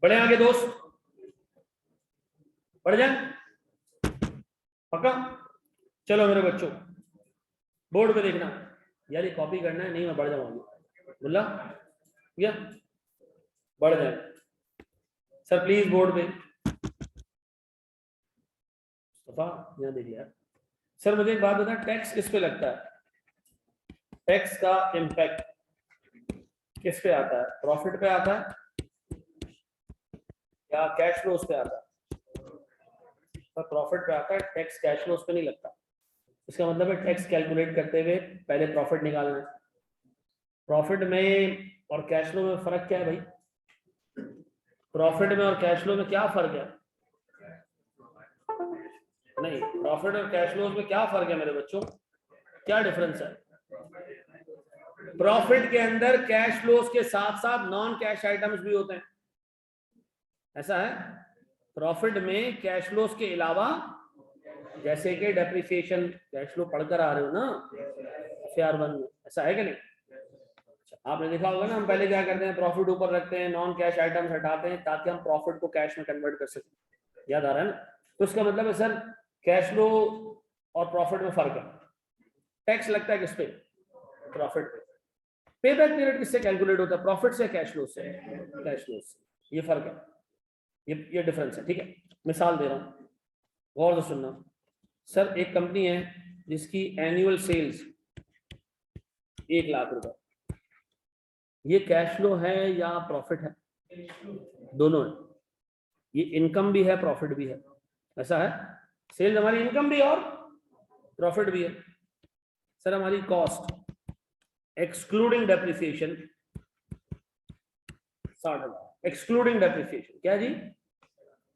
बढ़े आगे दोस्त, बढ़ जाए, पक्का। चलो मेरे बच्चों, बोर्ड पे देखना, यार ये कॉपी करना है, नहीं मैं बढ़ जाऊंगा बोला, या बढ़ जाए सर प्लीज बोर्ड पे, यहाँ देखिए यार। सर मुझे एक बात बता, टैक्स किस पे लगता है, टैक्स का इम्पैक्ट किस पे आता है, प्रॉफिट पे आता है या कैश फ्लोज पे आता है? सर प्रॉफिट पे आता है, टैक्स कैश फ्लोज पे नहीं लगता। इसका मतलब है टैक्स कैलकुलेट करते हुए पहले प्रॉफिट निकालना है। प्रॉफिट में और कैश फ्लो में फर्क क्या है भाई, प्रॉफिट में और कैश फ्लो में क्या फर्क है? नहीं, प्रॉफिट और कैश फ्लो में क्या फर्क है मेरे बच्चों, क्या डिफरेंस है? प्रॉफिट के अंदर कैश फ्लोज के साथ साथ नॉन कैश आइटम्स भी होते हैं, ऐसा है। प्रॉफिट में कैश फ्लोज के अलावा, जैसे कि डेप्रिसिएशन, कैश फ्लो पढ़कर आ रहे हो ना FR1 में, ऐसा है कि नहीं? आपने देखा होगा ना, हम पहले क्या करते हैं, प्रॉफिट ऊपर रखते हैं, नॉन कैश आइटम्स हटाते हैं ताकि हम प्रॉफिट को कैश में कन्वर्ट कर सकें, याद आ रहा है ना? तो इसका मतलब है सर, कैश फ्लो और प्रॉफिट में फर्क है। टैक्स लगता है किस पे, प्रॉफिट पे। पे बैक पीरियड किससे कैलकुलेट होता है, प्रॉफिट से, कैश फ्लो से? कैश फ्लो से, ये फर्क है, ये डिफरेंस है, ठीक है। मिसाल दे रहा हूं, गौर से सुनना। सर एक कंपनी है जिसकी एनुअल सेल्स 1 लाख रुपए, ये कैश फ्लो है या प्रॉफिट है? दोनों है, ये इनकम भी है प्रॉफिट भी है, ऐसा है। सेल्स हमारी इनकम भी और प्रॉफिट भी है। सर हमारी cost excluding depreciation 60,000, excluding depreciation क्या जी,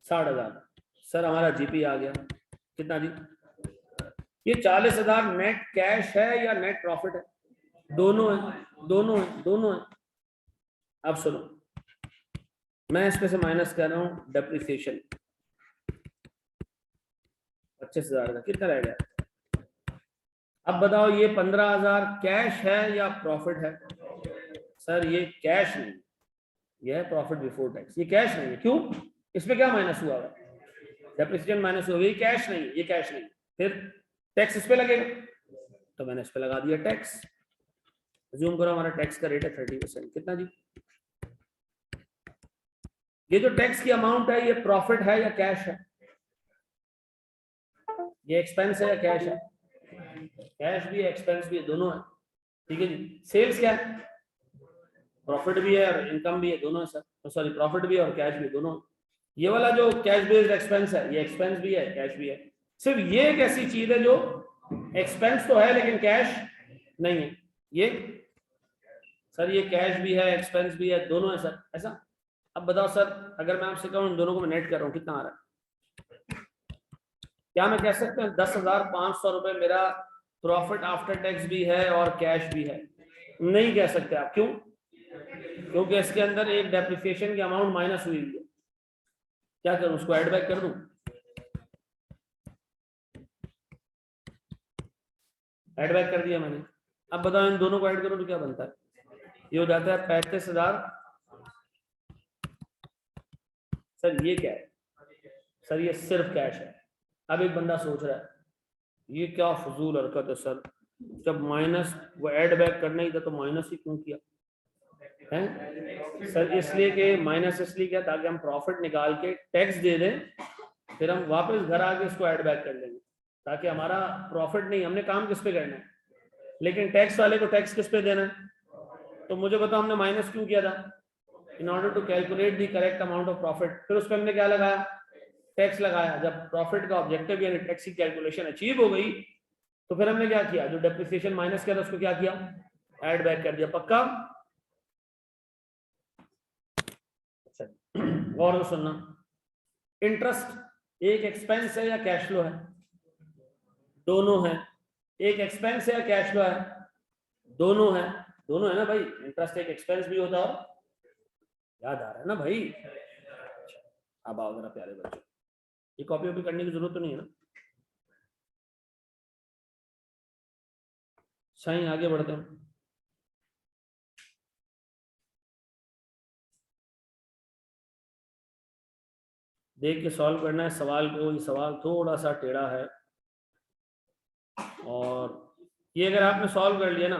60,000। सर हमारा जीपी आ गया कितना जी, ये 40,000 नेट कैश है या नेट प्रॉफिट है? दोनों है, दोनों है, दोनों है। अब सुनो, मैं इसमें से माइनस कर रहा हूं डेप्रिसिएशन 25,000 का, कितना रह गया? अब बताओ ये 15,000 कैश है या प्रॉफिट है? सर ये कैश नहीं, ये है प्रॉफिट बिफोर टैक्स, ये कैश नहीं है। क्यों? इसमें क्या माइनस हुआ है, डेप्रिसिएशन माइनस हुआ, ये कैश नहीं, ये कैश नहीं, फिर टैक्स इस पे लगेगा, तो मैंने इस पे लगा दिया टैक्स। अज्यूम करो हमारा टैक्स का रेट है 30%, कितना जी? ये जो टैक्स की अमाउंट है, ये प्रॉफिट है या कैश है? ये एक्सपेंस है या कैश है? कैश भी है, एक्सपेंस भी है, दोनों है, ठीक है जी। सेल्स क्या है, प्रॉफिट भी है और इनकम भी है, दोनों है सर, सॉरी प्रॉफिट भी है और कैश भी, दोनों। ये वाला जो कैश बेस्ड एक्सपेंस है, ये एक्सपेंस भी है कैश भी है। सिर्फ ये एक ऐसी चीज है जो एक्सपेंस तो है लेकिन कैश नहीं है, ये सर ये कैश भी है एक्सपेंस भी है, दोनों है सर, ऐसा। अब बताओ सर, अगर मैं आपसे कहूँ इन दोनों को मैं नेट कर रहा हूँ, कितना आ रहा है? क्या मैं कह सकता हूँ 10,500 रुपए मेरा प्रॉफिट आफ्टर टैक्स भी है और कैश भी है? नहीं कह सकते आप, क्यों? क्योंकि इसके अंदर एक डेप्रिसिएशन की अमाउंट माइनस हुई है। क्या करूं, उसको ऐड बैक कर दूं? ऐड बैक कर दिया मैंने। अब बताओ इन दोनों को ऐड करूं तो क्या बनता है? ये हो जाता है 35,000। सर ये क्या है? सर ये सिर्फ कैश है। अब एक बंदा सोच रहा है ये क्या फजूल हरकत है सर, जब माइनस वो ऐड बैक करना ही था तो माइनस ही क्यों किया है? सर इसलिए कि माइनस इसलिए किया ताकि हम प्रॉफिट निकाल के टैक्स दे दें, फिर हम वापस घर आके इसको ऐड बैक कर लेंगे, ताकि हमारा प्रॉफिट नहीं, हमने काम किस पे करना है, लेकिन टैक्स वाले को टैक्स किस पे देना है। तो मुझे बताओ हमने माइनस क्यों किया था? In order to calculate the correct amount of profit. फिर उस पर हमने क्या लगाया? टैक्स लगाया। जब प्रॉफिट का ऑब्जेक्टिव यानी टैक्स की कैलकुलेशन अचीव हो गई तो फिर हमने क्या किया? जो डेप्रिसिएशन माइनस किया था उसको क्या किया? ऐड बैक कर दिया। पक्का? और तो सुनना, इंटरेस्ट एक एक्सपेंस है या कैश फ्लो है? दोनों है। एक एक्सपेंस है या कैश फ्लो है? दोनों है। दोनों है ना भाई, इंटरेस्ट एक एक्सपेंस भी होता है और याद आ रहा है ना भाई? अब आओ जरा प्यारे बच्चों, ये कॉपी वॉपी करने की जरूरत तो नहीं है ना? सही, आगे बढ़ते हैं। देख के सॉल्व करना है सवाल को। ये सवाल थोड़ा सा टेढ़ा है और ये अगर आपने सॉल्व कर लिया ना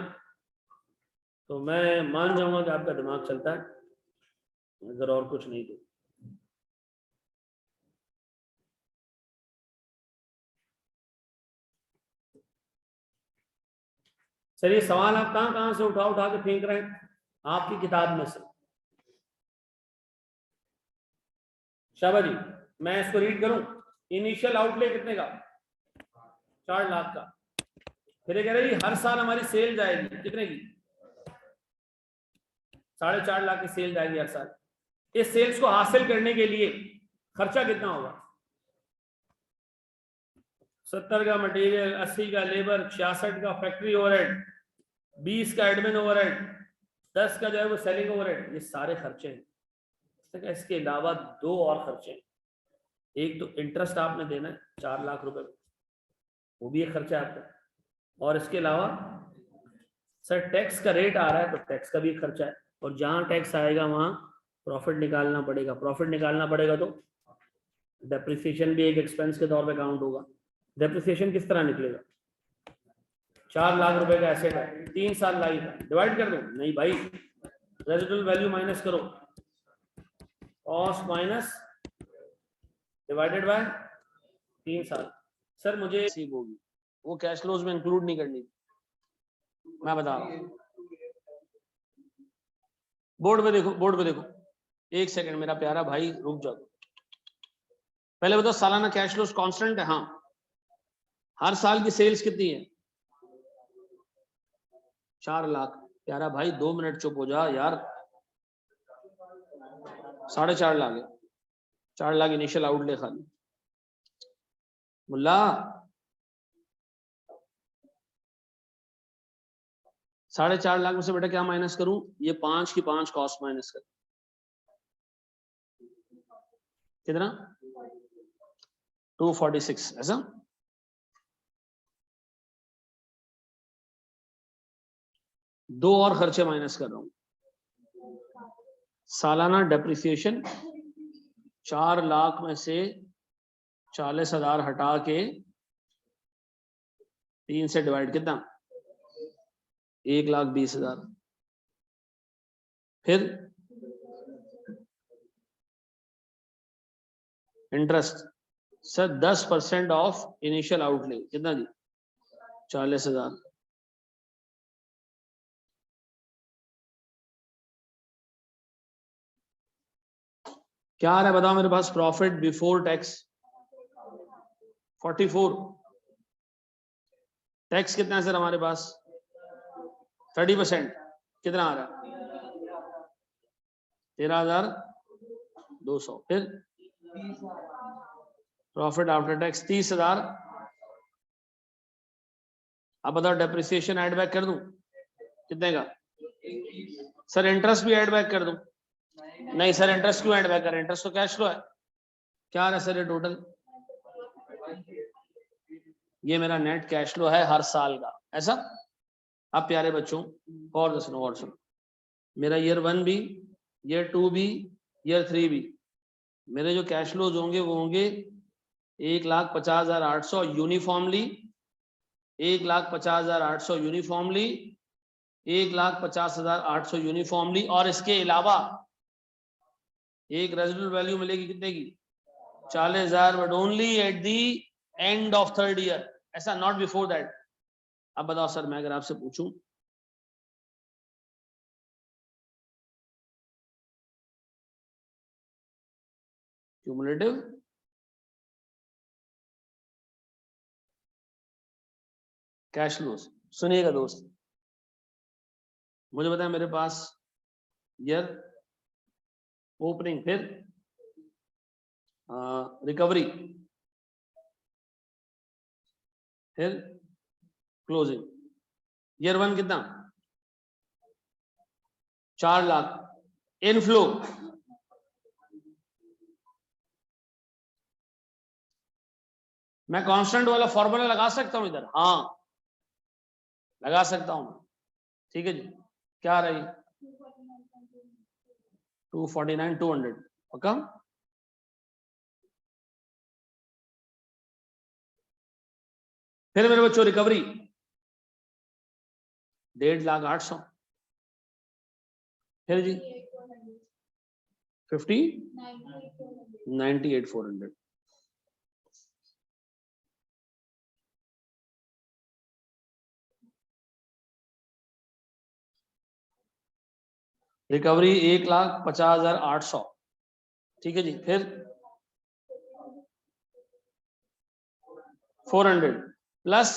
तो मैं मान जाऊंगा कि आपका दिमाग चलता है, अगर और कुछ नहीं तो। सर ये सवाल आप कहां कहां से उठा उठा के फेंक रहे हैं? आपकी किताब में से। शाबाश जी। मैं इसको रीड करूं? इनिशियल आउटले कितने का? 4 लाख का। फिर ये कह रहे हर साल हमारी सेल जाएगी कितने की? 4.5 लाख की सेल जाएगी हर साल। इस सेल्स को हासिल करने के लिए खर्चा कितना होगा? 70 का मटेरियल, 80 का लेबर, 66 का फैक्ट्री ओवरहेड, 20 का एडमिन ओवरहेड, 10 का जो है वो सेलिंग ओवरहेड। ये सारे खर्चे हैं। इसके अलावा 2 और खर्चे हैं। एक तो इंटरेस्ट आपने देना है 4 लाख रुपए, वो भी एक खर्चा है आपका। और इसके अलावा सर टैक्स का रेट आ रहा है तो टैक्स का भी एक खर्चा है, और जहां टैक्स आएगा वहां प्रॉफिट निकालना पड़ेगा। प्रॉफिट निकालना पड़ेगा तो डेप्रिसिएशन भी एक एक्सपेंस के तौर पे काउंट होगा। डेप्रिसिएशन किस तरह निकलेगा? 4 लाख रुपए का एसेट है, 3 साल लाइफ है, डिवाइड कर दो। नहीं भाई, रेजिडुअल वैल्यू माइनस करो, कॉस्ट माइनस डिवाइडेड बाय 3 साल। सर मुझे होगी वो कैश फ्लोज में इंक्लूड नहीं करनी, मैं बता रहा हूँ। बोर्ड पे देखो, बोर्ड पे देखो। एक सेकंड मेरा प्यारा भाई, रुक जाओ। पहले बताओ सालाना कैश फ्लोज कांस्टेंट है? हाँ। हर साल की सेल्स कितनी है? 4 लाख। प्यारा भाई 2 मिनट चुप हो जा यार। 4.5 लाख है। 4 लाख इनिशियल आउटले खाली। मुल्ला 4.5 लाख में से बेटा क्या माइनस करूं? ये 5 की 5 कॉस्ट माइनस कर। कितना? 246। ऐसा 2 और खर्चे माइनस कर रहा हूं। सालाना डेप्रिसिएशन 4 लाख में से 40,000 हटा के 3 से डिवाइड, कितना? 1,20,000। फिर interest sir 10% of initial outlay, कितना जी? 40,000। क्या आ रहा है बताओ मेरे पास? Profit before tax 44। टैक्स कितना है सर हमारे पास? 30%। कितना आ रहा है? 13,200। फिर प्रॉफिट आफ्टर टैक्स 30,000। अब बताओ डेप्रिसिएशन ऐड बैक कर दूं कितने का? सर इंटरेस्ट भी ऐड बैक कर दूं? नहीं सर, इंटरेस्ट क्यों ऐड बैक करें? इंटरेस्ट तो कैश फ्लो है। क्या आ रहा है सर ये टोटल? ये मेरा नेट कैश फ्लो है हर साल का, ऐसा। अब प्यारे बच्चों और सुनो और सुनो, मेरा ईयर 1 भी, ईयर 2 भी, ईयर 3 भी, मेरे जो कैश फ्लोज होंगे वो होंगे 1,50,800 यूनिफॉर्मली, 1,50,800 यूनिफॉर्मली, 1,50,800 यूनिफॉर्मली, और इसके अलावा एक रेजिडुअल वैल्यू मिलेगी कितने की, 40,000, but only at the end of 3rd year, ऐसा, नॉट बिफोर दैट। अब बताओ सर, मैं अगर आपसे पूछूं क्यूमुलेटिव कैश फ्लोज, सुनिएगा दोस्त, मुझे बताएं मेरे पास ईयर ओपनिंग, फिर रिकवरी, फिर क्लोजिंग, ईयर 1 कितना, 4 लाख, इनफ्लो मैं कांस्टेंट वाला फॉर्मूला लगा सकता हूं इधर, हाँ लगा सकता हूं, ठीक है जी, क्या आ रही, 249 200, ओके। फिर मेरे बच्चों रिकवरी 1,50,800, फिर जी 50 98,400, रिकवरी 1,50,800, ठीक है जी, फिर 400 प्लस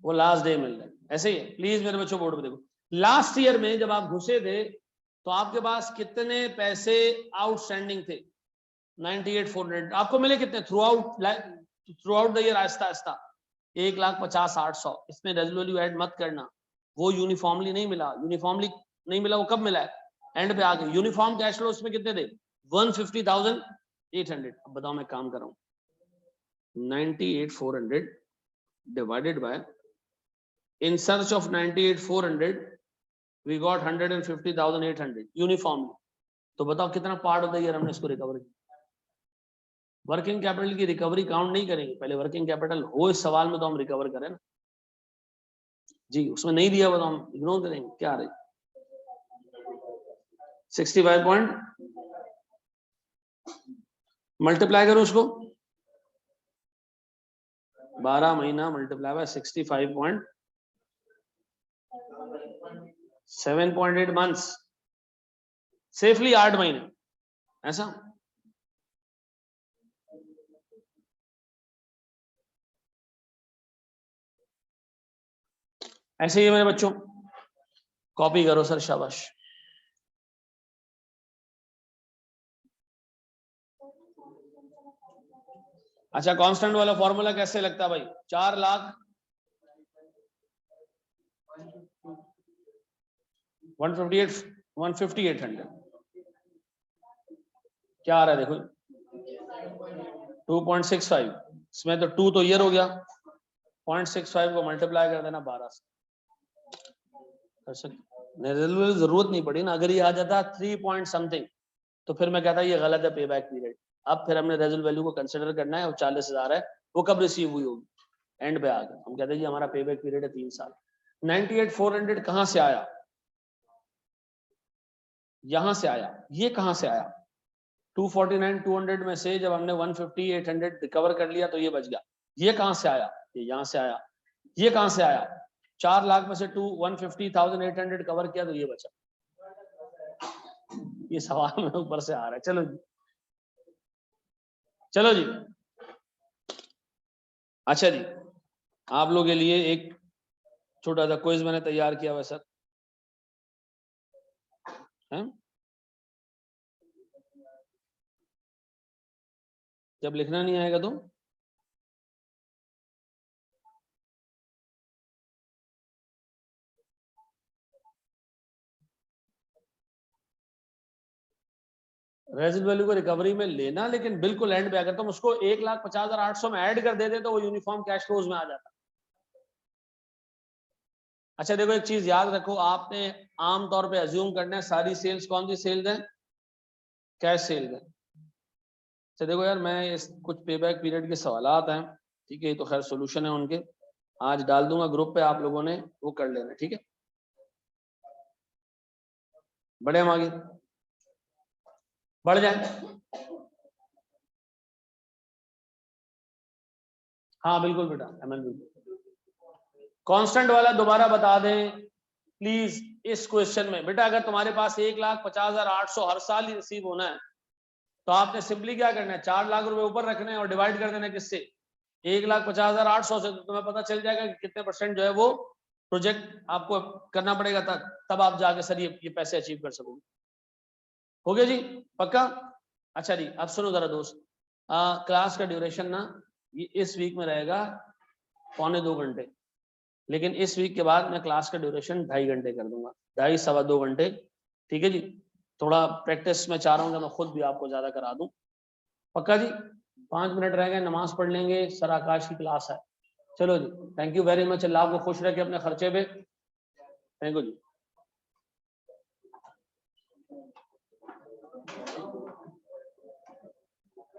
वो लास्ट डे मिल रहा है, ऐसे ही है। प्लीज मेरे बच्चों बोर्ड पे देखो, लास्ट ईयर में जब आप घुसे थे तो आपके पास कितने पैसे आउटस्टैंडिंग थे, 98,400, आपको मिले कितने through out the year, Aahista Aahista 1,50,800, इसमें रेजुअली ऐड मत करना, वो यूनिफॉर्मली नहीं मिला, यूनिफॉर्मली नहीं मिला, वो कब मिला है, एंड पे आके। यूनिफॉर्म कैश फ्लो उसमें कितने थे, 150,800। अब बताओ, मैं काम कर रहा हूँ, 98,400 divided by, in search of 98,400 we got 150,800 uniformly, तो बताओ कितना पार्ट ऑफ द ईयर हमने इसको रिकवर किया। वर्किंग कैपिटल की रिकवरी काउंट नहीं करेंगे, पहले वर्किंग कैपिटल हो इस सवाल में तो हम रिकवर करें ना जी, उसमें नहीं दिया हुआ तो हम इग्नोर करेंगे, क्या आ रही 65 पॉइंट, मल्टीप्लाई करो उसको, 12 महीना मल्टीप्लाई बाय 65.7.8 मंथ्स, सेफली 8 महीने, ऐसा। ऐसे ही है मेरे बच्चों, कॉपी करो सर, शाबाश। अच्छा, कांस्टेंट वाला फॉर्मूला कैसे लगता है भाई, 4 लाख 158,800, क्या आ रहा है देखो, 2.65, इसमें तो 2 तो ईयर हो गया, 0.65 को मल्टीप्लाई कर देना 12 से, कर सकते, जरूरत नहीं पड़ी ना, अगर ये आ जाता 3 पॉइंट समथिंग तो फिर मैं कहता ये गलत है पे बैक पीरियड। अब फिर हमने रेजुअल वैल्यू को कंसिडर करना है, और 40,000 है, वो कब रिसीव हुई होगी, एंड पे आ गया, हम कहते हैं जी हमारा पे बैक पीरियड है 3 साल। 98,400 कहां से आया, यहां से आया, ये कहां से आया, 249,200 में से जब हमने 150,800 रिकवर कर लिया तो ये बच गया, ये कहां से आया, ये यहां से आया, ये कहां से आया, 4 लाख में से 150,800 कवर किया तो ये बचा, ये सवाल में ऊपर से आ रहा है। चलो जी, चलो जी, अच्छा जी, आप लोगों के लिए एक छोटा सा क्विज मैंने तैयार किया हुआ सर, है? जब लिखना नहीं आएगा तो रेजिड वैल्यू को रिकवरी में लेना, लेकिन बिल्कुल एंड पे अगर तुम उसको 1,50,800 में ऐड कर देते तो वो यूनिफॉर्म कैश फ्लोज में आ जाता। अच्छा देखो एक चीज याद रखो, आपने आमतौर पे अज्यूम करना है सारी सेल्स कौन सी सेल्स है, कैश सेल्स है। अच्छा देखो यार, मैं इस कुछ पे बैक पीरियड के सवालात हैं, ठीक है, ये तो खैर सोल्यूशन है उनके, आज डाल दूंगा ग्रुप पे, आप लोगों ने वो कर लेना, ठीक है। बढ़े हम आगे, बढ़ जाए। हाँ बिल्कुल बेटा, एमएल बिल्कुल। कांस्टेंट वाला दोबारा बता दें प्लीज इस क्वेश्चन में। बेटा अगर तुम्हारे पास 1,50,800 हर साल ही रिसीव होना है तो आपने सिंपली क्या करना है, 4 लाख रुपए ऊपर रखने हैं और डिवाइड कर देना किससे, 1,50,800 से। तो तुम्हें पता चल जाएगा कि कितने परसेंट जो है वो प्रोजेक्ट आपको करना पड़ेगा, तब आप जाके सर ये पैसे अचीव कर सकोगे। हो गया जी, पक्का। अच्छा जी अब सुनो जरा दोस्त, क्लास का ड्यूरेशन ना ये इस वीक में रहेगा 1.25 घंटे, लेकिन इस वीक के बाद मैं क्लास का ड्यूरेशन 2.5 घंटे कर दूंगा, 2.5 सवा 2 घंटे, ठीक है जी। थोड़ा प्रैक्टिस में चाह रहा हूँ कि मैं खुद भी आपको ज्यादा करा दूं, पक्का जी। 5 मिनट रह गए, नमाज पढ़ लेंगे, सर आकाश की क्लास है। चलो जी, थैंक यू वेरी मच, अल्लाह आपको खुश रखे अपने खर्चे पे, थैंक यू जी।